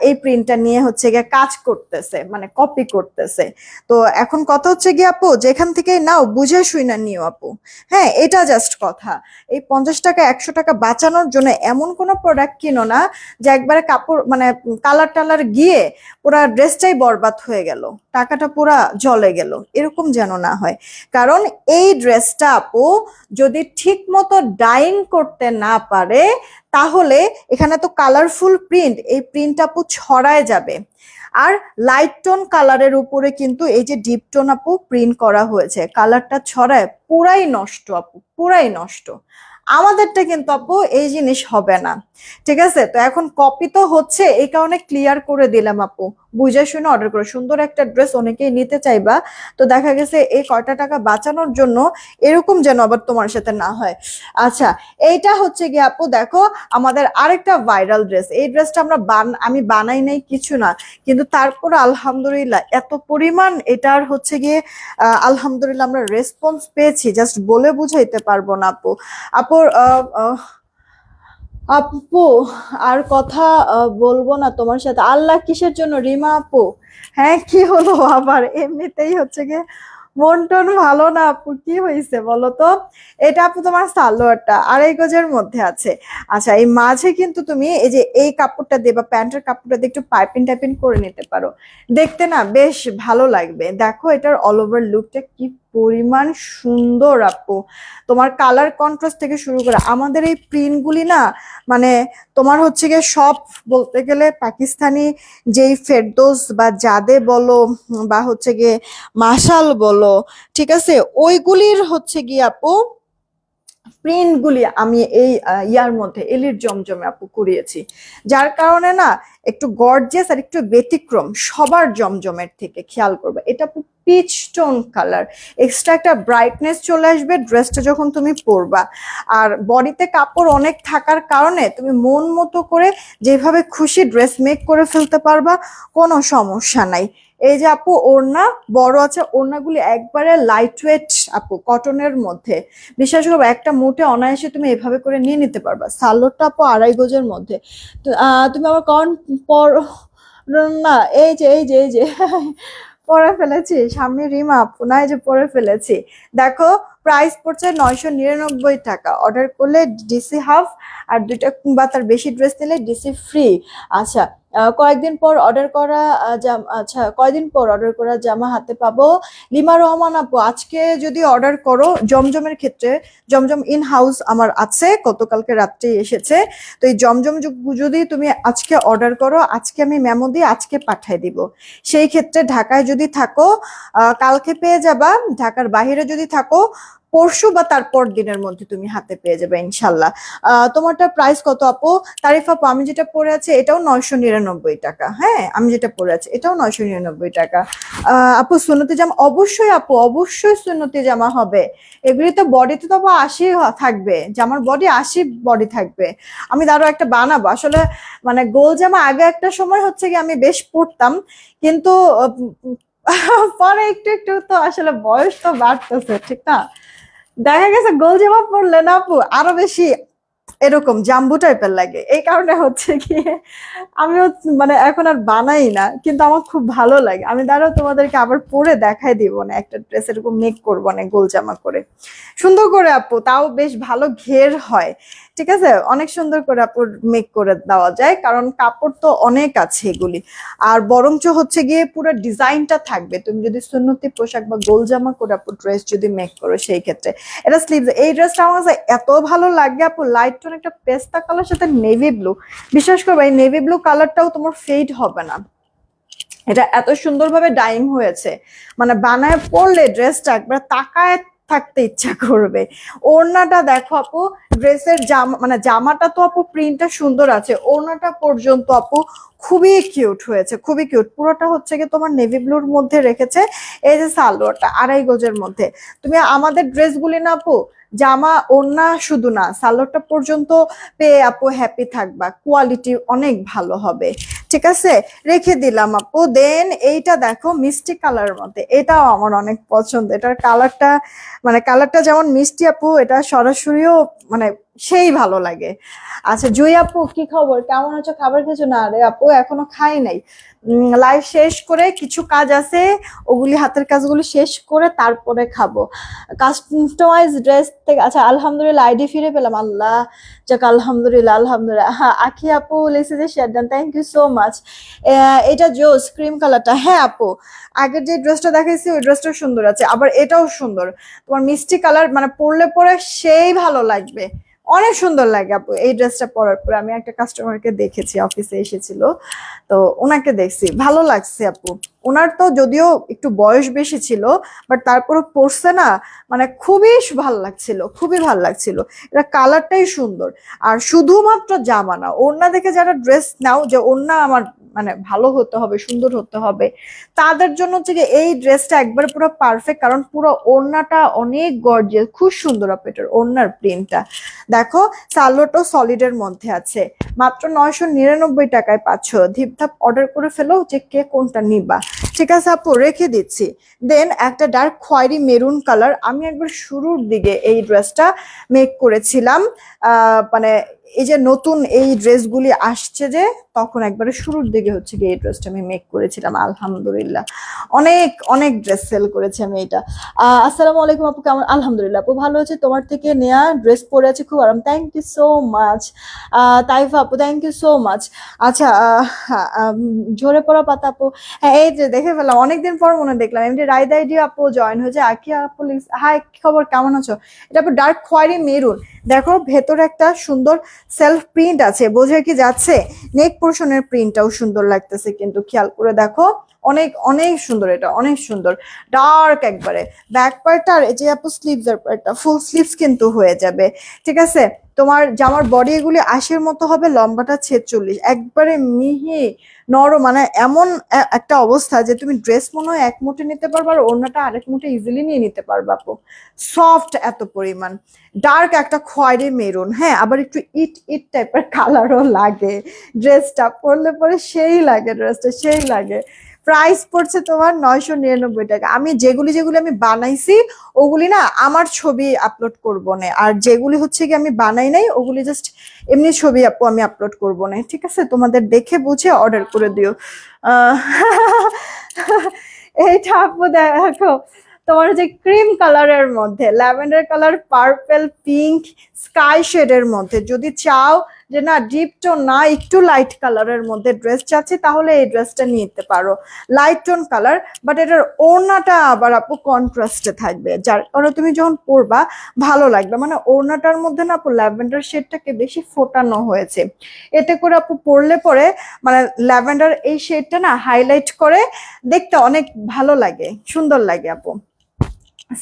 এই প্রিন্টটা নিয়ে হচ্ছে গিয়ে কাজ করতেছে, মানে কপি করতেছে। তো এখন কথা হচ্ছে গিয়ে আপু যেখান থেকে নাও বুঝে শুই না নিও আপু। হ্যাঁ, এটা জাস্ট কথা। এই 50 টাকা 100 টাকা বাঁচানোর জন্য এমন কোনো প্রোডাক্ট কিনো না যে একবারে কাপড় মানে কালার টালার গিয়ে পুরা ড্রেসটাই বরবাদ হয়ে গেল, টাকাটা পুরা জলে গেল, এরকম যেন না হয়। কারণ এই ড্রেসটা আপু যদি ঠিক মতো ডাইং করতে না পারে, তাহলে এখানে তো কালারফুল প্রিন্ট, এই প্রিন্ট আপু ছড়ায় যাবে। আর লাইট টোন কালারের উপরে কিন্তু এই যে ডিপ টোন আপু প্রিন্ট করা হয়েছে, কালারটা ছড়ায়, পুরাই নষ্ট আপু, পুরাই নষ্ট। আমাদেরটা কিন্তু আপু এই জিনিস হবে না। ঠিক আছে, তো এখন কপি তো হচ্ছে, এই কারণে ক্লিয়ার করে দিলাম আপু, বুঝে শুনে অর্ডার করো। সুন্দর একটা ড্রেস অনেকেই নিতে চাইবা, তো দেখা গেছে এই কয়টা টাকা বাঁচানোর জন্য এরকম যেন আবার তোমার সাথে না হয়। আচ্ছা, এইটা হচ্ছে গিয়ে আপু দেখো আমাদের আরেকটা ভাইরাল ড্রেস। এই ড্রেসটা আমি বানাই নাই কিছু না, কিন্তু তারপর আলহামদুলিল্লাহ এত পরিমাণ এটার হচ্ছে গিয়ে আলহামদুলিল্লাহ আমরা রেসপন্স পেয়েছি, জাস্ট বলে বুঝাইতে পারবো না আপু। আপুর আপু আর কথা বলবো না তোমার সাথে। আল্লাহ, কিসের জন্য রিমা আপু? হ্যাঁ, কি হলো আবার? এমনিতেই হচ্ছে গিয়ে মন টন ভালো না আপু, কি হয়েছে বলো তো? এটা আপু তোমার সালোয়ারটা 2.5 গজের মধ্যে আছে। আচ্ছা, এই মাঝে কিন্তু তুমি এই যে এই কাপড়টা দিয়ে বা প্যান্টের কাপড়টা দিয়ে একটু পাইপিং টাইপিং করে নিতে পারো, দেখতে না বেশ ভালো লাগবে। দেখো এটার অল ওভার লুকটা কি পরিমাণ সুন্দর আপু। তোমার কালার কন্ট্রাস্ট থেকে শুরু করে আমাদের এই প্রিন্ট গুলি না, মানে তোমার হচ্ছে গিয়ে সব বলতে গেলে পাকিস্তানি যেই ফেরদৌস বা জাদে বলো বা হচ্ছে গিয়ে মাশাল বলো, ঠিক আছে, ওইগুলির হচ্ছে গিয়ে আপু প্রিন্ট গুলি আমি এই ইয়ার মধ্যে এলির জমজমে আপু করিয়েছি, যার কারণে না একটু গর্জিয়াস আর একটু ব্যতিক্রম সবার জমজমের থেকে। খেয়াল করবে এটা আপু পিচ টোন কালার, এক্সট্রা একটা ব্রাইটনেস চলে আসবে ড্রেসটা যখন তুমি পরবা। আর বডিতে কাপড় অনেক থাকার কারণে তুমি মন মতো করে যেভাবে খুশি ড্রেস মেক করে ফেলতে পারবা, কোনো সমস্যা নাই। এই যে আপু ওড়না বড় আছে, ওড়নাগুলি একবারে লাইট ওয়েট আপু, কটনের মধ্যে। বিশ্বাস করবো একটা মোটে অনায়াসে তুমি এভাবে করে নিয়ে নিতে পারবা। সালোয়ারটা আপু 2.5 গজের মধ্যে। তো তুমি আমার কন পর না, এই যে পরে ফেলেছি, সামনে রিমা আপু না, এই যে পরে ফেলেছি। দেখো প্রাইস পড়ছে 999 টাকা। অর্ডার করলে ডিসি হাফ, আর দুইটা বা তার বেশি ড্রেস নিলে ডিসি ফ্রি। আচ্ছা, কয়েকদিন পর অর্ডার করা আচ্ছা, কয়দিন পর অর্ডার করা জামা হাতে পাবো? লিমা রহমান আপু, আজকে যদি অর্ডার করো জমজমের ক্ষেত্রে, জমজম ইন হাউস আমার আছে, গতকালকে রাত্রে এসেছে। তো এই জমজম যদি তুমি আজকে অর্ডার করো, আজকে আমি মেমো দিয়ে আজকে পাঠিয়ে দিব। সেই ক্ষেত্রে ঢাকায় যদি থাকো কালকে পেয়ে যাবা, ঢাকার বাইরে যদি থাকো পরশু বা তারপর দিনের মধ্যে তুমি হাতে পেয়ে যাবে ইনশাল্লাহ। তোমারটা প্রাইস কত আপু? তারিফ আপু, আমি যেটা পরে আছি এটাও 999 টাকা। হ্যাঁ, আমি যেটা পরে আছি এটাও 999 টাকা। আপু সুন্নতি জামা, অবশ্যই আপু, অবশ্যই সুন্নতি জামা হবে। এগুলি তো বডিতে তো 80 থাকবে, জামার বডি 80 বডি থাকবে। আমি আরো একটা বানাবো আসলে, মানে গোল জামা আগে একটা সময় হচ্ছে কি আমি বেশ পরতাম, কিন্তু পরে একটু একটু তো আসলে বয়স তো বাড়তেছে, ঠিক না? দেখা গেছে গোল জামা পরলে না আপু আরো বেশি এরকম জাম্বু টাইপের লাগে। এই কারণে হচ্ছে কি আমিও মানে এখন আর বানাই না, কিন্তু আমার খুব ভালো লাগে। আমি দাঁড়াও তোমাদেরকে আবার পরে দেখাই দিব না, একটা ড্রেস এরকম মেক করবো না গোল জামা করে, সুন্দর করে আপু, তাও বেশ ভালো ঘের হয়। ঠিক আছে, অনেক সুন্দর করে আপু মেক করে দেওয়া যায়, কারণ কাপড় তো অনেক আছে এগুলি। আর বরঞ্চ হচ্ছে গিয়ে পুরো ডিজাইনটা থাকবে তুমি যদি সুন্নতি পোশাক বা গোল জামা করে আপু ড্রেস যদি মেক করো সেই ক্ষেত্রে। এটা স্লিভস, এই ড্রেসটা আমার কাছে এত ভালো লাগে আপু, লাইট টোন একটা পেস্তা কালার সাথে নেভি ব্লু। বিশ্বাস করবে এই নেভি ব্লু কালারটাও তোমার ফেড হবে না, এটা এত সুন্দরভাবে ডাইং হয়েছে, মানে বানায় পরলে ড্রেসটা একবার তাকায় থাকতে ইচ্ছা করবে। ওড়নাটা দেখো আপু, ড্রেসের জামা মানে জামাটা তো আপু প্রিন্টটা সুন্দর আছে, ওড়নাটা পর্যন্ত আপু খুবই কিউট হয়েছে, খুবই কিউট। পুরোটা হচ্ছে কি তোমার নেভি ব্লুর মধ্যে রেখেছে। এই যে সালোয়ারটা 2.5 গজের মধ্যে। তুমি আমাদের ড্রেসগুলি না আপু জামা ওড়না শুধু না, সালোয়ারটা পর্যন্ত পেয়ে আপু হ্যাপি থাকবা, কোয়ালিটি অনেক ভালো হবে। ঠিক আছে, রেখে দিলাম আপু। দেন এইটা দেখো মিষ্টি কালারের মধ্যে, এটাও আমার অনেক পছন্দ। এটার কালারটা মানে কালারটা যেমন মিষ্টি আপু, এটা সরাসরিও মানে সেই ভালো লাগে। আচ্ছা জুই আপু, কি খবর, কেমন আছো? খাবার খেয়েছো? না রে আপু, এখনো খাই নাই। লাইভ শেষ করে কিছু কাজ আছে, ওগুলি হাতের কাজগুলি শেষ করে তারপরে খাবো। কাস্টমাইজ ড্রেস থেকে, আচ্ছা আলহামদুলিল্লাহ আইডি ফিরে পেলাম, আল্লাহ যাক, আলহামদুলিল্লাহ আলহামদুলিল্লাহ। হ্যাঁ, আখি আপু লিখছে যে শেয়ার দেন, থ্যাংক ইউ সো মাচ। এটা জোস ক্রিম কালারটা, হ্যাঁ আপু আগের যে ড্রেসটা দেখাইছি ওই ড্রেসটা সুন্দর আছে, আবার এটাও সুন্দর। তোমার মিষ্টি কালার মানে পরলে পরে সেই ভালো লাগবে, অনেক সুন্দর লাগে আপু এই ড্রেসটা পরার পরে। আমি একটা কাস্টমারকে দেখেছি, অফিসে এসেছিল, তো ওনাকে দেখছি, ভালো লাগছে আপু। ওনার তো যদিও একটু বয়স বেশি ছিল, বাট তারপরে পরছে না, মানে খুবই ভালো লাগছিল, খুবই ভালো লাগছিল। এটা কালারটাই সুন্দর। আর শুধুমাত্র জামা না, ওড়না দেখে যারা ড্রেস নাও যে ওড়না আমার মানে ভালো হতে হবে, সুন্দর হতে হবে, তাদের জন্য হচ্ছে কি এই ড্রেসটা একবার পুরো পারফেক্ট। কারণ পুরো ওড়নাটা অনেক গর্জিয়াস, খুব সুন্দর আপু এটার ওড়নার প্রিন্টটা। দেখো, সালোয়ারটাও সলিডের মধ্যে আছে, মাত্র 999 টাকায় পাচ্ছ। ধিপধাপ অর্ডার করে ফেলো যে কে কোনটা নিবা। ঠিক আছে আপু, রেখে দিচ্ছি। দেন একটা ডার্ক খয়েরি মেরুন কালার, আমি একবার শুরুর দিকে এই ড্রেসটা মেক করেছিলাম। মানে এই যে নতুন এই ড্রেসগুলি আসছে যে, তখন একবারে শুরুর দিকে হচ্ছে কি এই ড্রেসটা আমি মেক করেছিলাম। আলহামদুলিল্লাহ অনেক অনেক ড্রেস সেল করেছি আমি এটা। আসসালামু আলাইকুম আপু, কেমন? আলহামদুলিল্লাহ আপু ভালো আছে। তোমার থেকে নেয়া ড্রেস পরে আছে, খুব আরাম। থ্যাংক ইউ সো মাচ তাইফা আপু, থ্যাংক ইউ সো মাচ। আচ্ছা, ঝরে পড়া পাতা আপু, হ্যাঁ এই যে দেখে ফেললাম, অনেকদিন পর মনে দেখলাম। এমনি রায়দা আইডি আপু জয়েন হয়েছে। আকিয়া আপু, হাই কি খবর, কেমন আছো? এটা আপু ডার্ক খয়েরি মেরুন। দেখো ভেতরে একটা সুন্দর সেলফ প্রিন্ট আছে, বোঝা কি যাচ্ছে? নেক পোর্শনের প্রিন্টটাও সুন্দর লাগতেছে, কিন্তু খেয়াল করে দেখো, অনেক অনেক সুন্দর, এটা অনেক সুন্দর, ডার্ক একবারে। ব্যাক পার্ট আর এই যে আপু স্লিভস এর পার্টটা ফুল স্লিভস কিন্তু হয়ে যাবে। ঠিক আছে, তোমার জামার বডি এগুলি 80-র মতো হবে, লম্বাটা 46, একবারে মিহি নরম, মানে এমন একটা অবস্থা যে তুমি ড্রেস মনে হয় এক মুঠে নিতে পারবা, আর অন্যটা আরেক মুঠে ইজিলি নিয়ে নিতে পারবা আপু। সফট এত পরিমাণ। ডার্ক একটা খয়েরি মেরুন, হ্যাঁ, আবার একটু ইট ইট টাইপের কালারও লাগে। ড্রেসটা পরলে পরে সেই লাগে, ড্রেসটা সেই লাগে। প্রাইস পড়ছে তোমার 999 টাকা। আমি যেগুলি যেগুলি আমি বানাইছি ওগুলি না আমার ছবি আপলোড করবো না, আর যেগুলি হচ্ছে কি আমি বানাই নাই ওগুলি জাস্ট এমনি ছবি আপু আমি আপলোড করবো না। ঠিক আছে, তোমাদের দেখে বুঝে অর্ডার করে দিও। আহ এইটা আপু দেখো, তোমার যে ক্রিম কালারের মধ্যে lavender colour, purple, pink, sky শেডের মধ্যে যদি চাও যে না ডিপ টোন না, একটু লাইট কালারের মধ্যে ড্রেস চাচ্ছি, তাহলে এই ড্রেসটা নিতে পারো। লাইট টোন কালার, বাট এটার ওড়নাটা আবার আপু কন্ট্রাস্টে থাকবে, যার কারণে তুমি যখন পরবা ভালো লাগবে। মানে ওড়নাটার মধ্যে না আপু ল্যাভেন্ডার শেডটাকে বেশি ফোটানো হয়েছে, এতে করে আপু পরলে পরে মানে ল্যাভেন্ডার এই শেডটা না হাইলাইট করে, দেখতে অনেক ভালো লাগে, সুন্দর লাগে আপু।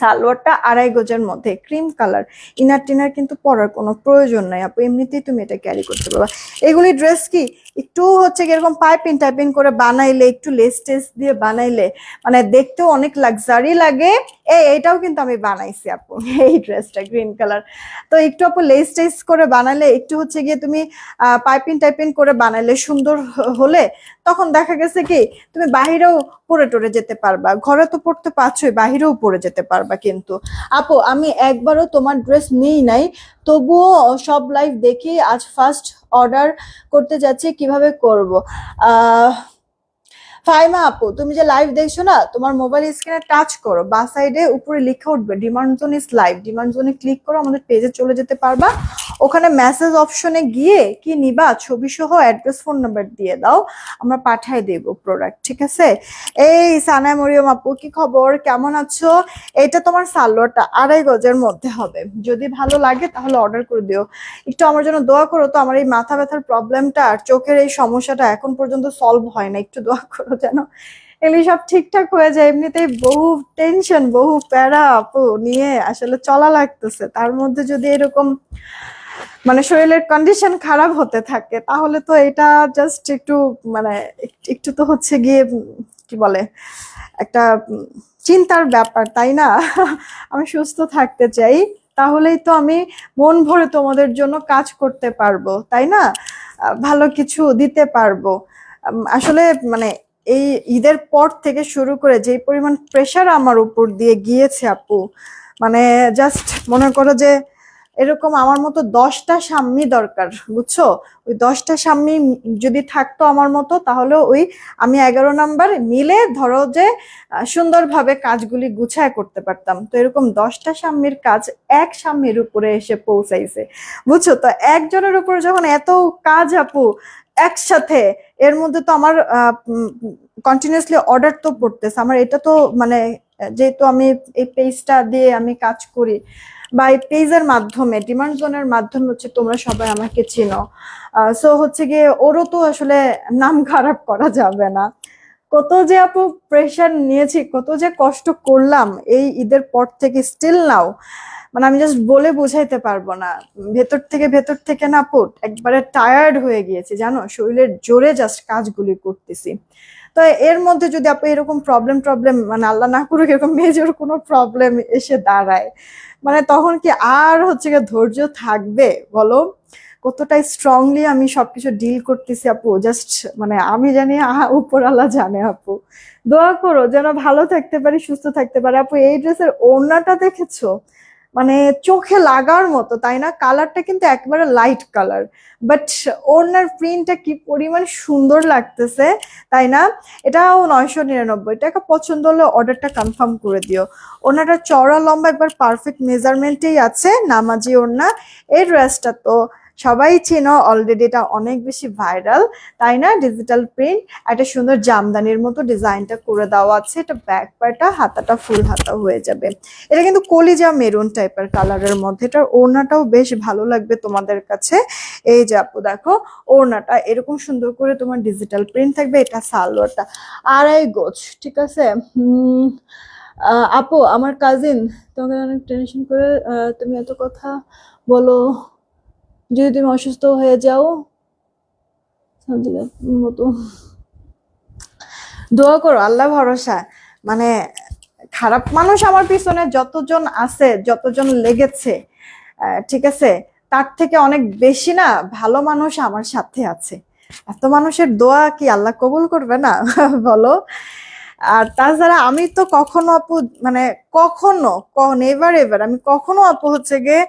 সালোয়ারটা 2.5 গজের মধ্যে ক্রিম কালার, ইনার টিনার কিন্তু পরার কোনো প্রয়োজন নাই আপু, এমনিতেই তুমি এটা ক্যারি করতে পারবা। এগুলি ড্রেস কি একটু হচ্ছে এরকম পাইপিং টাইপিং করে বানাইলে, একটু লেস টেস দিয়ে বানাইলে মানে দেখতেও অনেক লাক্সারি লাগে। এইটাও কিন্তু আমি বানাইছি আপু, এই ড্রেসটা গ্রিন কালার। তো একটু আপু লেস টেস করে বানাইলে, একটু হচ্ছে গিয়ে তুমি পাইপিং টাইপিং করে বানাইলে সুন্দর হলে, তখন দেখা গেছে কি তুমি বাহিরেও পরে টরে যেতে পারবা। ঘরে তো পড়তে পারছোই, বাহিরেও পরে যেতে পারবা। কিন্তু আপু আমি একবারও তোমার ড্রেস নিই নাই, তবুও সব লাইভ দেখি, আজ ফার্স্ট অর্ডার করতে যাচ্ছি, কিভাবে করব? আহ ফাইমা আপু, তুমি যে লাইভ দেখছো না, তোমার মোবাইল স্ক্রিনে টাচ করো, বা সাইডে উপরে লিখে উঠবে demand zone is live, demand জোনে ক্লিক করো, আমাদের পেজে চলে যেতে পারবা। ওখানে মেসেজ অপশনে গিয়ে কি নিবা, ছবি সহ অ্যাড্রেস ফোন নাম্বার দিয়ে দাও, আমরা পাঠিয়ে দেব প্রোডাক্ট। ঠিক আছে, এই সানা মরিয়ম আপু কি খবর, কেমন আছো? এটা তোমার সালোয়ারটা 2.5 গজের মধ্যে হবে, যদি ভালো লাগে তাহলে অর্ডার করে দিও। একটু আমার জন্য দোয়া করো তো, আমার এই মাথা ব্যথার প্রবলেমটা আর চোখের এই সমস্যাটা এখন পর্যন্ত সলভ হয় না, একটু দোয়া করো যেন এগুলি সব ঠিকঠাক হয়ে যায়। এমনিতেই বহু টেনশন, বহু প্যারা আপু নিয়ে আসলে চলা লাগতেছে, তার মধ্যে যদি এরকম মানে শরীরের কন্ডিশন খারাপ হতে থাকে, তাহলে তো এটা জাস্ট একটু মানে একটু তো হচ্ছে গিয়ে কি বলে একটা চিন্তার ব্যাপার, তাই না? আমি সুস্থ থাকতে চাই, তাহলেই তো আমি মন ভরে তোমাদের জন্য কাজ করতে পারবো, তাই না? ভালো কিছু দিতে পারবো। আসলে মানে এই ঈদের পর থেকে শুরু করে যে পরিমাণ প্রেশার আমার উপর দিয়ে গিয়েছে আপু, মানে জাস্ট মনে করো যে এরকম আমার মতো 10টা স্বামী দরকার, বুঝছো? ওই 10টা স্বামী যদি থাকতো আমার মতো, তাহলে ওই আমি 11 নাম্বার মিলে ধরো যে সুন্দরভাবে কাজগুলি গুছায় করতে পারতাম। তো এরকম 10টা স্বামীর কাজ এক স্বামীর উপরে এসে পৌঁছাইছে, বুঝছো? তো একজনের উপর যখন এত কাজ আপু একসাথে, এর মধ্যে তো আমার কন্টিনিউয়াসলি অর্ডার তো পড়তেছে আমার, এটা তো মানে যেহেতু আমি এই পেজটা দিয়ে আমি কাজ করি বা এই পেজের মাধ্যমে ডিমান্ড জোনের মাধ্যমে হচ্ছে তোমরা সবাই আমাকে চিনো, সো হচ্ছে গিয়ে ওরও তো আসলে নাম খারাপ করা যাবে না। কত যে আপু প্রেশার নিয়েছি, কত যে কষ্ট করলাম এই ঈদের পর থেকে স্টিল নাও, মানে আমি জাস্ট বলে বোঝাইতে পারবো না। ভেতর থেকে না আপু একবারে টায়ার্ড হয়ে গিয়েছি জানো, শরীরের জোরে জাস্ট কাজগুলি করতেছি। তো এর মধ্যে যদি আপু এরকম প্রবলেম মানে আল্লাহ না করুক এরকম মেজর কোনো প্রবলেম এসে দাঁড়ায়, মানে তখন কি আর হচ্ছে গিয়ে ধৈর্য থাকবে বলো? কতটা স্ট্রংলি আমি সবকিছু ডিল করতেছি আপু, জাস্ট মানে আমি জানি উপর আল্লাহ জানে আপু। দোয়া করো যেন ভালো থাকতে পারি, সুস্থ থাকতে পারি। আপু এই ড্রেসের ওড়নাটা দেখেছো? মানে চোখে লাগার মতো, তাই না? কালারটা কিন্তু একবারে লাইট কালার, বাট ওড়নার প্রিন্টটা কি পরিমাণ সুন্দর লাগতেছে, তাই না? এটাও 999 টাকা। পছন্দ হলে অর্ডারটা কনফার্ম করে দিও। ওড়নাটা চওড়া লম্বা একবার পারফেক্ট মেজারমেন্টেই আছে, নামাজি ওড়না। এই ড্রেসটা তো সবাই চেনো অলরেডি, এটা অনেক বেশি ভাইরাল, তাই না? ডিজিটাল প্রিন্ট, একটা সুন্দর জামদানির মতো ডিজাইনটা করে দেওয়া আছে। এটা ব্যাক পার্টটা, হাতাটা ফুল হাতা হয়ে যাবে। এটা কিন্তু কলিজা মেরুন টাইপের কালারের মধ্যে, এটার ওড়নাটাও বেশ ভালো লাগবে তোমাদের কাছে। এই যে আপু দেখো, ওড়নাটা এরকম সুন্দর করে তোমার ডিজিটাল প্রিন্ট থাকবে। এটা সালোয়ারটা 2.5 গজ, ঠিক আছে? আপু আমার কাজিন তোমাকে অনেক টেনশন করে, তুমি এত কথা বলো, যদি তুমি অসুস্থ হয়ে যাও মতো, দোয়া করো, আল্লাহ ভরসা। মানে খারাপ মানুষ আমার পিছনে যতজন আছে, যতজন লেগেছে, ঠিক আছে, তার থেকে অনেক বেশি না ভালো মানুষ আমার সাথে আছে। এত মানুষের দোয়া কি আল্লাহ কবুল করবে না? বলো। আর তাছাড়া আমি তো কখনো আপু, মানে কখনো, নেভার এভার আমি কখনো আপু হচ্ছে গিয়ে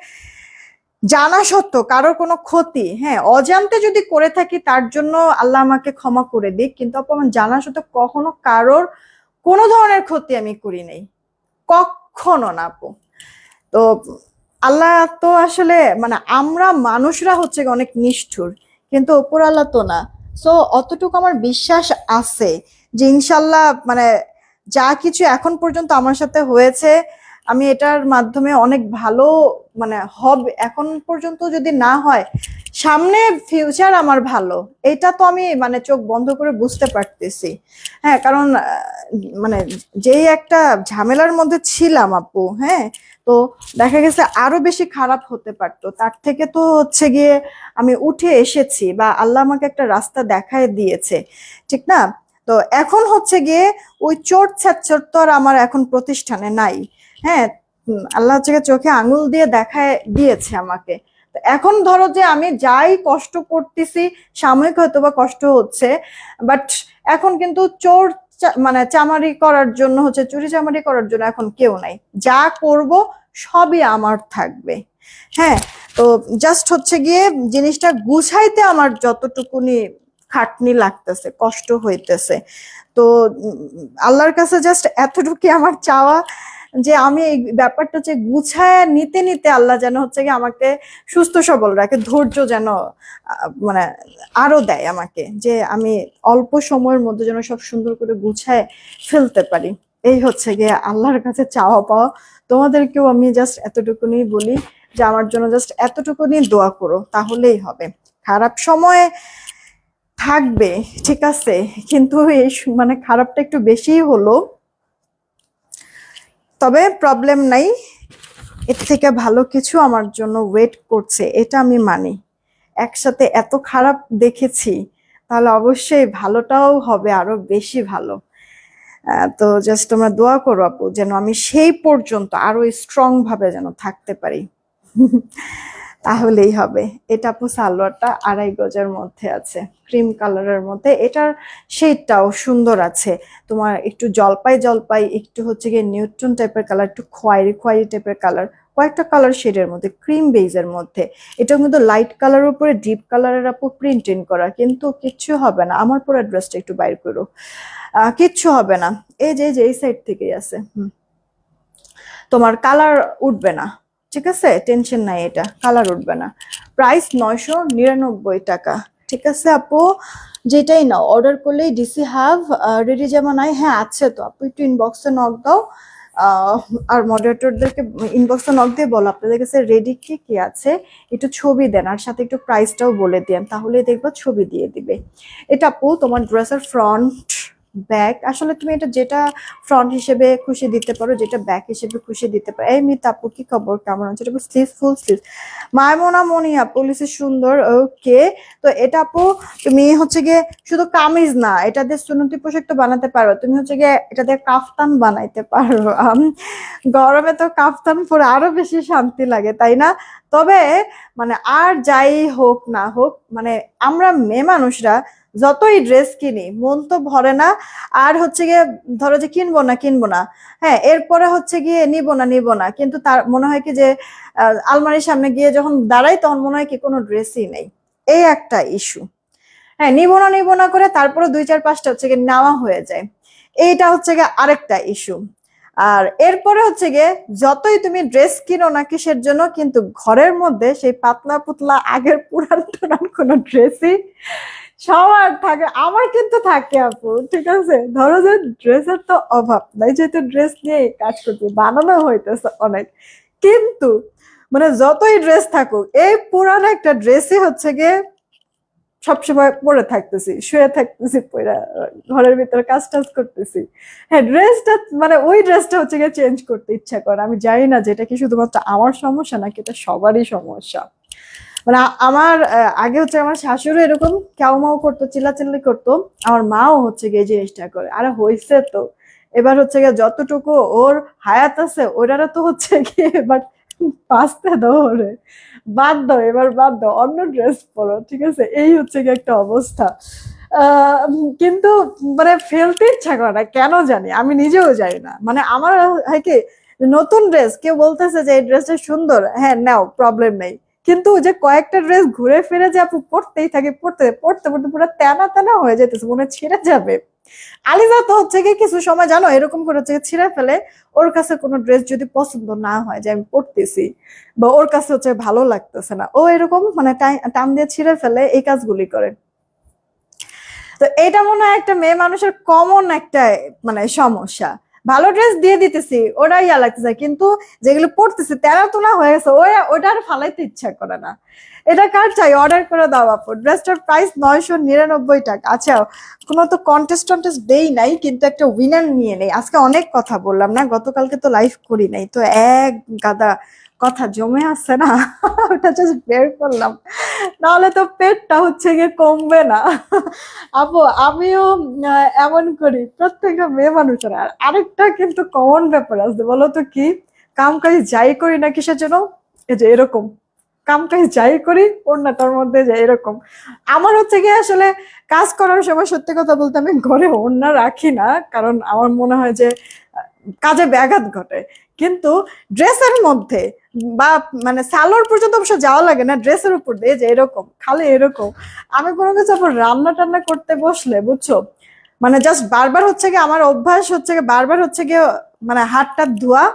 জানা সত্ত্বেও কারোর কোনো ক্ষতি, হ্যাঁ অজান্তে যদি করে থাকি তার জন্য আল্লাহ আমাকে ক্ষমা করে দিক, কিন্তু আপু আমার জানা সত্ত্বেও কখনো কারোর কোনো ধরনের ক্ষতি আমি করি নাই, কখনো না আপু। তো আল্লাহ তো আসলে মানে আমরা মানুষরা হচ্ছে অনেক নিষ্ঠুর, কিন্তু ওপর আল্লাহ তো না। সো অতটুকু আমার বিশ্বাস আছে যে ইনশাল্লাহ মানে যা কিছু এখন পর্যন্ত আমার সাথে হয়েছে, আমি এটার মাধ্যমে অনেক ভালো মানে হবে। এখন পর্যন্ত যদি না হয়, সামনে ফিউচার আমার ভালো, এটা তো আমি মানে চোখ বন্ধ করে বুঝতে পারতেছি। হ্যাঁ, কারণ মানে যেই একটা ঝামেলার মধ্যে ছিলাম আপু, হ্যাঁ, তো দেখা গেছে আরো বেশি খারাপ হতে পারতো, তার থেকে তো হচ্ছে গিয়ে আমি উঠে এসেছি বা আল্লাহ আমাকে একটা রাস্তা দেখায় দিয়েছে, ঠিক না? তো এখন হচ্ছে গিয়ে ওই চোট ছাচ্চর তো আর আমার এখন প্রতিষ্ঠানে নাই। হ্যাঁ, আল্লাহ হচ্ছে গিয়ে চোখে আঙুল দিয়ে দেখায় দিয়েছে আমাকে। তো এখন ধরো যে আমি যাই কষ্ট করতেছি, সাময়িক হয়তো বা কষ্ট হচ্ছে, বাট এখন কিন্তু চোর মানে চামারি করার জন্য হচ্ছে, চুরি চামারি করার জন্য এখন কেউ নাই। যা করব সবই আমার থাকবে। হ্যাঁ, তো জাস্ট হচ্ছে গিয়ে জিনিসটা গুছাইতে আমার যতটুকুনি খাটনি লাগতেছে, কষ্ট হইতেছে। তো আল্লাহর কাছে জাস্ট এতটুকুই আমার চাওয়া, যে আমি এই ব্যাপারটা যে গুছায় নিতে নিতে আল্লাহ যেন হচ্ছে কি আমাকে সুস্থ সবল রাখে, ধৈর্য যেন মানে আরো দেয় আমাকে, যে আমি অল্প সময়ের মধ্যে যেন সব সুন্দর করে গুছায় ফেলতে পারি। এই হচ্ছে গিয়ে আল্লাহর কাছে চাওয়া পাওয়া। তোমাদেরকেও আমি জাস্ট এতটুকুনি বলি যে আমার জন্য জাস্ট এতটুকুনি দোয়া করো, তাহলেই হবে। খারাপ সময় থাকবে, ঠিক আছে, কিন্তু এই মানে খারাপটা একটু বেশিই হলো, তবে প্রবলেম নাই, এর থেকে ভালো কিছু আমার জন্য ওয়েট করছে, এটা আমি মানি। একসাথে এত খারাপ দেখেছি, তাহলে অবশ্যই ভালোটাও হবে আরো বেশি ভালো। তো জাস্ট তোমরা দোয়া করো আপু, যেন আমি সেই পর্যন্ত আরো স্ট্রং ভাবে যেন থাকতে পারি। তাহলেই হবে। এটা আপু সালোয়ারটা 2.5 গজের মধ্যে আছে, ক্রিম কালারের মধ্যে। এটার শেডটাও সুন্দর আছে, তোমার একটু জলপাই জলপাই, একটু হচ্ছে গিয়ে নিউট্রন টাইপের কালার, একটু খয়েরি খয়েরি টাইপের কালার, কয়েকটা কালার শেডের মধ্যে, ক্রিম বেজের মধ্যে। এটা কিন্তু লাইট কালারের উপরে ডিপ কালারের আপু প্রিন্টিং করা, কিন্তু কিচ্ছু হবে না। আমার পুরো ড্রেসটা একটু বাইর করো, কিচ্ছু হবে না। এই যে এই সাইড থেকেই আছে, তোমার কালার উঠবে না, ঠিক আছে, টেনশন নাই, এটা কালার উঠবে না। প্রাইস 999 টাকা, ঠিক আছে আপু? যেটাই নাও অর্ডার করলেই ডিসি হাব রেডি যেমন নাই, হ্যাঁ আছে তো আপু, একটু ইনবক্সে নক দাও, আহ, আর মডারেটরদেরকে ইনবক্সে নক দিয়ে বলো আপনাদের কাছে রেডি কি কি আছে, একটু ছবি দেন আর সাথে একটু প্রাইসটাও বলে দেন, তাহলে দেখবো ছবি দিয়ে দিবে। এটা আপু তোমার ড্রেসের ফ্রন্ট ব্যাক, আসলে তুমি এটা যেটা ফ্রন্ট হিসেবে খুশি দিতে পারো, যেটা ব্যাক হিসেবে খুশি দিতে পারো। এই মিতা আপু কি খবর, কেমন আছে? এটা স্লিভ, ফুল স্লিভ। মায়মোনা মনিয়া পুলিশে সুন্দর, ওকে। তো এটা আপু তুমি হচ্ছে গিয়ে শুধু কামিজ না, এটা দিয়ে সুন্নতি পোশাক তো বানাতে পারো, তুমি হচ্ছে গিয়ে এটা দিয়ে কাফতান বানাইতে পারো। গরমে তো কাফতান পরে আরো বেশি শান্তি লাগে, তাই না? তবে মানে আর যাই হোক না হোক, মানে আমরা মেয়ে মানুষরা যতই ড্রেস কিনি মন তো ভরে না। আর হচ্ছে গিয়ে ধরো যে কিনবো না কিনবো না, হ্যাঁ এরপরে হচ্ছে গিয়ে নিবো না, কিন্তু তার মনে হয় কি যে আলমারির সামনে গিয়ে যখন দাঁড়াই তখন মনে হয় কি কোনো ড্রেসই নেই। এই একটা ইস্যু। হ্যাঁ নিবো না করে তারপরে 2 4 5টা হচ্ছে গিয়ে নেওয়া হয়ে যায়। এইটা হচ্ছে গিয়ে আরেকটা ইস্যু। আর এরপরে হচ্ছে গিয়ে যতই তুমি ড্রেস কিনো না কিসের জন্য, কিন্তু ঘরের মধ্যে সেই পাতলা পুতলা আগের পুরান টুরান কোনো ড্রেসই সবার থাকে, আমার কিন্তু থাকে আপু, ঠিক আছে? ধরো যে ড্রেসের তো অভাব নাই, যেহেতু ড্রেস নিয়ে কাজ করতে বানানো হইতেছে অনেক, কিন্তু মানে যতই ড্রেস থাকুক এই পুরানো একটা ড্রেসই হচ্ছে গিয়ে সবসময় পরে থাকতেছি, শুয়ে থাকতেছি, পরে ঘরের ভিতরে কাজ টাজ করতেছি। হ্যাঁ ড্রেসটা মানে ওই ড্রেসটা হচ্ছে গিয়ে চেঞ্জ করতে ইচ্ছা করে, আমি জানি না যেটা কি শুধুমাত্র আমার সমস্যা নাকি এটা সবারই সমস্যা। মানে আমার আগে হচ্ছে আমার শাশুড়ি এরকম ক্যাও মাও করতো, চিল্লাচিল্লি করতো, আমার মাও হচ্ছে গিয়ে এই জিনিসটা করে। আরে হয়েছে তো, এবার হচ্ছে গিয়ে যতটুকু ওর হায়াত আছে ওটারও তো হচ্ছে গিয়ে এবার বাঁচতে দাও ওরে, বাদ দাও, এবার বাদ দাও, অন্য ড্রেস পরো, ঠিক আছে? এই হচ্ছে গিয়ে একটা অবস্থা। কিন্তু মানে ফেলতে ইচ্ছা করে না কেন জানি, আমি নিজেও জানি না। মানে আমার হয় কি, নতুন ড্রেস কেউ বলতেছে যে এই ড্রেসটা সুন্দর, হ্যাঁ নাও, প্রবলেম নেই, কিন্তু যে কয়েকটা ড্রেস ঘুরে ফিরে যে আপু পড়তেই থাকে, পড়তে পড়তে পড়তে পুরো তেনা তেনা হয়ে যেতেছে, মনে হয় ছিঁড়ে যাবে। আলিজা তো হচ্ছে কি কিছু সময় জানো এরকম করে হচ্ছে ছিঁড়ে ফেলে, ওর কাছে কোনো ড্রেস যদি পছন্দ না হয় যে আমি পড়তেছি, বা ওর কাছে হচ্ছে ভালো লাগতেছে না, ও এরকম মানে টান দিয়ে ছিঁড়ে ফেলে, এই কাজগুলি করে। তো এটা মনে হয় একটা মেয়ে মানুষের কমন একটা মানে সমস্যা। ভালো ড্রেস দিয়ে দিতেছি ওরা ইয়া লাগতেছে, কিন্তু যেগুলো পড়তেছি তেরা তোলা হয়ে গেছে ওটা আর ফালাইতে ইচ্ছা করে না। এটা কার চাই, অর্ডার করে দাও আপু। ড্রেসটার প্রাইস 999 টাকা। আচ্ছা, কোনো তো কন্টেস্ট টন্টেস্ট দেই নাই, কিন্তু একটা উইনার নিয়ে নেই। আজকে অনেক কথা বললাম না, গতকালকে তো লাইভ করি নাই, তো এক গাদা কথা জমে আছে না, ওটা জাস্ট বের করলাম, নাহলে তো পেটটা হচ্ছে গিয়ে কমবে না। আপু আমিও এমন করি, প্রত্যেকটা মেয়ে মানুষের। আর আরেকটা কিন্তু কমন ব্যাপার আছে, বলো তো কি? কাম কাজ যাই করি না কিসের জন্য, এই যে এরকম কাম কাজ যাই করি ওড়নাটার মধ্যে যে এরকম। আমার হচ্ছে গিয়ে আসলে কাজ করার সময় সত্যি কথা বলতে আমি ঘরে ওড়না রাখি না, কারণ আমার মনে হয় যে কাজে ব্যাঘাত ঘটে। কিন্তু ড্রেসের মধ্যে বা মানে সালোয়ার পর্যন্ত অবশ্য যাওয়া লাগে না, ড্রেসের উপর দিয়ে যে এরকম খালি এরকম। আমি কোনো কিছু আবার রান্না টান্না করতে বসলে বুঝছো, মানে জাস্ট বারবার হচ্ছে গিয়ে আমার অভ্যাস হচ্ছে গিয়ে বারবার হচ্ছে গিয়ে মানে হাতটা ধোয়া,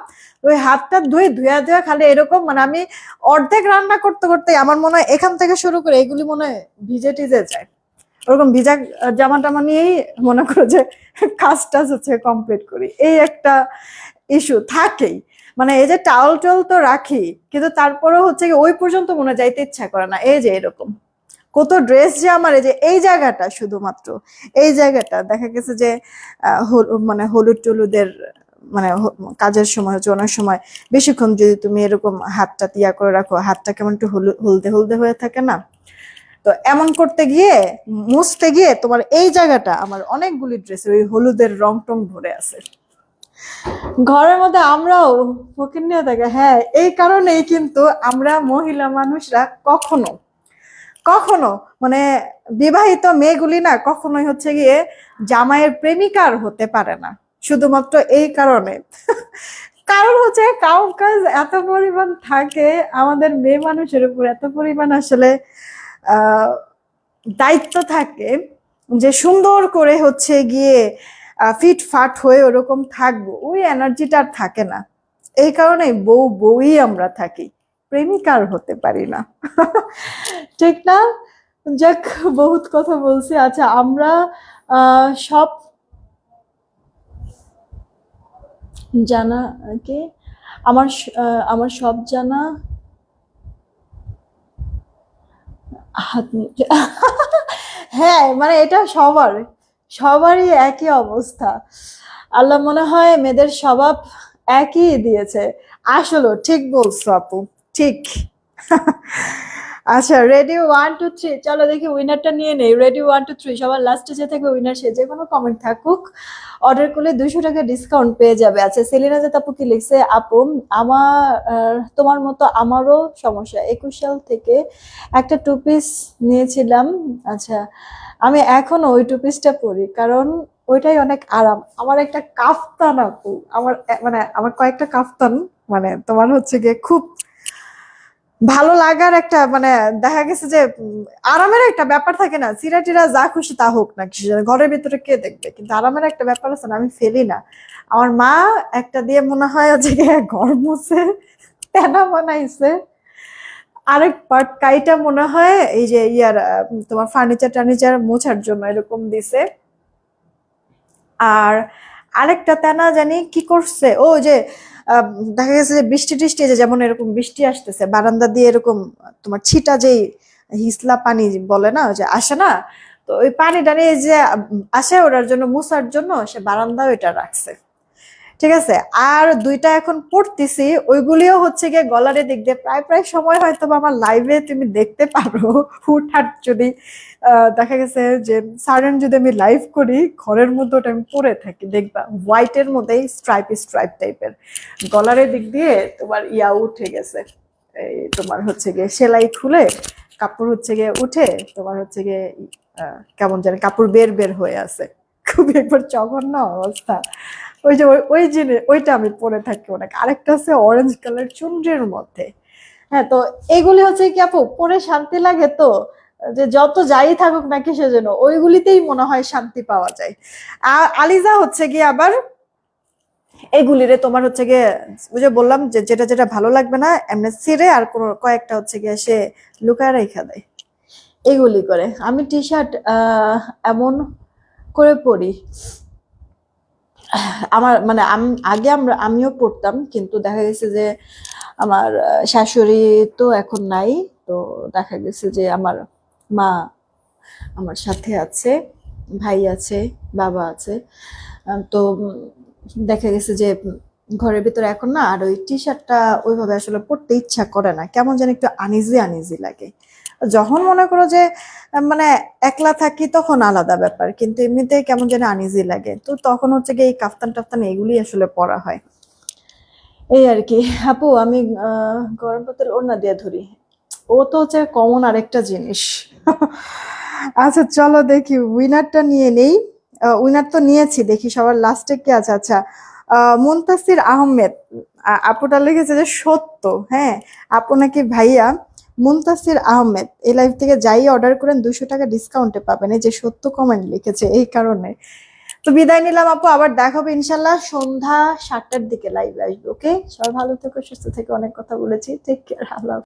ওই হাতটা ধুয়ে ধুয়া ধুয়া খালি এরকম, মানে আমি অর্ধেক রান্না করতে করতে আমার মনে হয় এখান থেকে শুরু করে এগুলি মনে হয় ভিজে টিজে যায়, ওরকম ভিজা জামা টামা নিয়েই মনে করো যে কাজ টাজ হচ্ছে কমপ্লিট করি। এই একটা ইস্যু থাকেই। মানে এই যে টাওয়াল টাওয়াল তো রাখি, কিন্তু তারপরেও হচ্ছে কি ওই পর্যন্ত মনে যাইতে ইচ্ছা করে না। এই যে এরকম কত ড্রেস যে আমার, এই যে এই জায়গাটা, শুধুমাত্র এই জায়গাটা দেখা গেছে যে মানে হলুদ টলুদের মানে কাজের সময় হচ্ছে অনেক সময় বেশিক্ষণ যদি তুমি এরকম হাতটা তিয়া করে রাখো, হাতটা কেমন একটু হলদে হলদে হয়ে থাকে না, তো এমন করতে গিয়ে মুছতে গিয়ে তোমার এই জায়গাটা আমার অনেকগুলি ড্রেসের ওই হলুদের রং টং ভরে আছে। ঘরের মধ্যে আমরাও ফকির নিয়ে থাকে, হ্যাঁ এই কারণেই কিন্তু আমরা মহিলা মানুষরা কখনো কখনো মানে বিবাহিত মেয়েগুলি না কখনোই হচ্ছে গিয়ে জামাইয়ের প্রেমিকার হতে পারে না, শুধুমাত্র এই কারণে। কারণ হচ্ছে কাম কাজ এত পরিমাণ থাকে, আমাদের মেয়ে মানুষের উপর এত পরিমাণ আসলে আহ দায়িত্ব থাকে যে সুন্দর করে হচ্ছে গিয়ে ফিট ফাট হয়ে ওরকম থাকবো, ওই এনার্জিটা আর থাকে না। এই কারণে বউই আমরা থাকি, প্রেমিকার হতে পারি না। ঠিক না? যাক, বহুত কথা বলছি। আচ্ছা আমরা সব জানা কি আমার সব জানা হাত হ্যাঁ মানে এটা সবারই একই অবস্থা। আল্লাহ মনে হয় মেয়েদের স্বভাব একই দিয়েছে। আসলে ঠিক বলছো আপু, ঠিক। আচ্ছা, রেডি 1 2 3, চলো দেখি উইনারটা নিয়ে নেই। রেডি 1 2 3, সবার লাস্টে যে থাকবে উইনার, সে যে কোনো কমেন্ট থাকুক, অর্ডার করলে 200 টাকা ডিসকাউন্ট পেয়ে যাবে। আচ্ছা, সেলিনা যে আপু কি লিখছে, আপু আমার তোমার মতো আমারও সমস্যা, 21 সাল থেকে একটা টু পিস নিয়েছিলাম। আচ্ছা, আমি এখনো ওই টু পিসটা পরি, কারণ ওইটাই অনেক আরাম। আমার একটা কাফতান আপু, মানে আমার কয়েকটা কাফতান, মানে তোমার হচ্ছে গিয়ে খুব ভালো লাগার একটা, মানে দেখা গেছে যে আরামের একটা ব্যাপার থাকে না, চিরা টিরা যা খুশি তা হোক না কিছু, ঘরের ভিতরে কে দেখবে, কিন্তু আরামের একটা ব্যাপার আছে না, আমি ফেলি না। আমার মা একটা দিয়ে মনে হয় যে ঘর মুছে তেনা বানাইছে, আরেক পার্ট কাইটা মনে হয় এই যে তোমার ফার্নিচার টার্নিচার মোছার জন্য এরকম দিছে। আর আরেকটা তেনা জানি কি করছে, ও যে আহ, দেখা গেছে যে বৃষ্টি টিষ্টি, যে যেমন এরকম বৃষ্টি আসতেছে, বারান্দা দিয়ে এরকম তোমার ছিটা যেই হিসলা পানি বলে না, ওই যে আসে না, তো ওই পানি টানি যে আসে ওটার জন্য, মুছার জন্য সে বারান্দাও এটা রাখছে। ঠিক আছে। আর দুইটা এখন পড়তেছি, ওইগুলিও হচ্ছে গিয়ে গলারে দিক দিয়ে প্রায় প্রায় সময় হয়তো বা আমার লাইভে তুমি দেখতে পারো, হুটহাট যদি দেখা গেছে যে সাডেন যদি আমি লাইভ করি, ঘরের মধ্যে ওটা আমি পরে থাকি, দেখবা হোয়াইটের মধ্যেই স্ট্রাইপ স্ট্রাইপ টাইপের, গলারে দিক দিয়ে তোমার উঠে গেছে, এই তোমার হচ্ছে গিয়ে সেলাই খুলে কাপড় হচ্ছে গিয়ে উঠে, তোমার হচ্ছে গিয়ে কেমন জানি কাপড় বের বের হয়ে আছে, খুবই একবার জঘন্য অবস্থা। ওই যে ওই জিনিস ওইটা আমি পরে থাকি অনেক। আরেকটা আছে অরেঞ্জ কালার চুনরির মধ্যে। হ্যাঁ, তো এগুলি হচ্ছে কি আপু পরে শান্তি লাগে তো, যে যত যাই থাকুক না কিসে যেন ওইগুলিতেই মনে হয় শান্তি পাওয়া যায়। আর আলিজা হচ্ছে গিয়ে আবার এগুলিরে তোমার হচ্ছে গিয়ে ওই যে বললাম যে যেটা যেটা ভালো লাগবে না এমনি ছিঁড়ে আর কোনো কয়েকটা হচ্ছে গিয়ে সে লুকায় রেখা দেয়, এগুলি করে। আমি টি শার্ট এমন করে পরি, আমার মানে আগে আমিও পড়তাম, কিন্তু দেখা গেছে যে আমার শাশুড়ি তো এখন নাই, তো দেখা গেছে যে আমার মা আমার সাথে আছে, ভাই আছে, বাবা আছে। তো দেখা গেছে যে ঘরের ভিতরে এখন না আর ওই টি শার্টটা ওইভাবে আসলে পড়তে ইচ্ছা করে না, কেমন যেন একটু আনইজি আনইজি লাগে। যখন মনে করো যে মানে একলা থাকি তখন আলাদা ব্যাপার, কিন্তু এমনিতে কেমন যেন আনইজি লাগে, তো তখন হচ্ছে কি এই কাফতান টাফতান এগুলি আসলে পরা হয়, এই আর কি। আপু আমি গরম পাতের ওড়না দিয়ে ধরি, ও তো হচ্ছে কমন আরেকটা জিনিস। আচ্ছা, চলো দেখি উইনারটা নিয়ে নেই। উইনার তো নিয়েছি, দেখি সবার লাস্টে কে আছে। আচ্ছা, মুনতাসির আহমেদ, আপুটা লিখেছে যে সত্য, হ্যাঁ আপু নাকি ভাইয়া মুনতাসির আহমেদ, এই লাইভ থেকে যাই অর্ডার করেন 200 টাকা ডিসকাউন্টে পাবেন, এই যে সত্য কমেন্ট লিখেছে এই কারণে। তো বিদায় নিলাম আপু, আবার দেখা হবে ইনশাল্লাহ সন্ধ্যা 7টার দিকে লাইভ আসবে। ওকে, সবাই ভালো থেকো, সুস্থ থেকো, অনেক কথা বলেছি, টেক কেয়ার, আল্লাহ।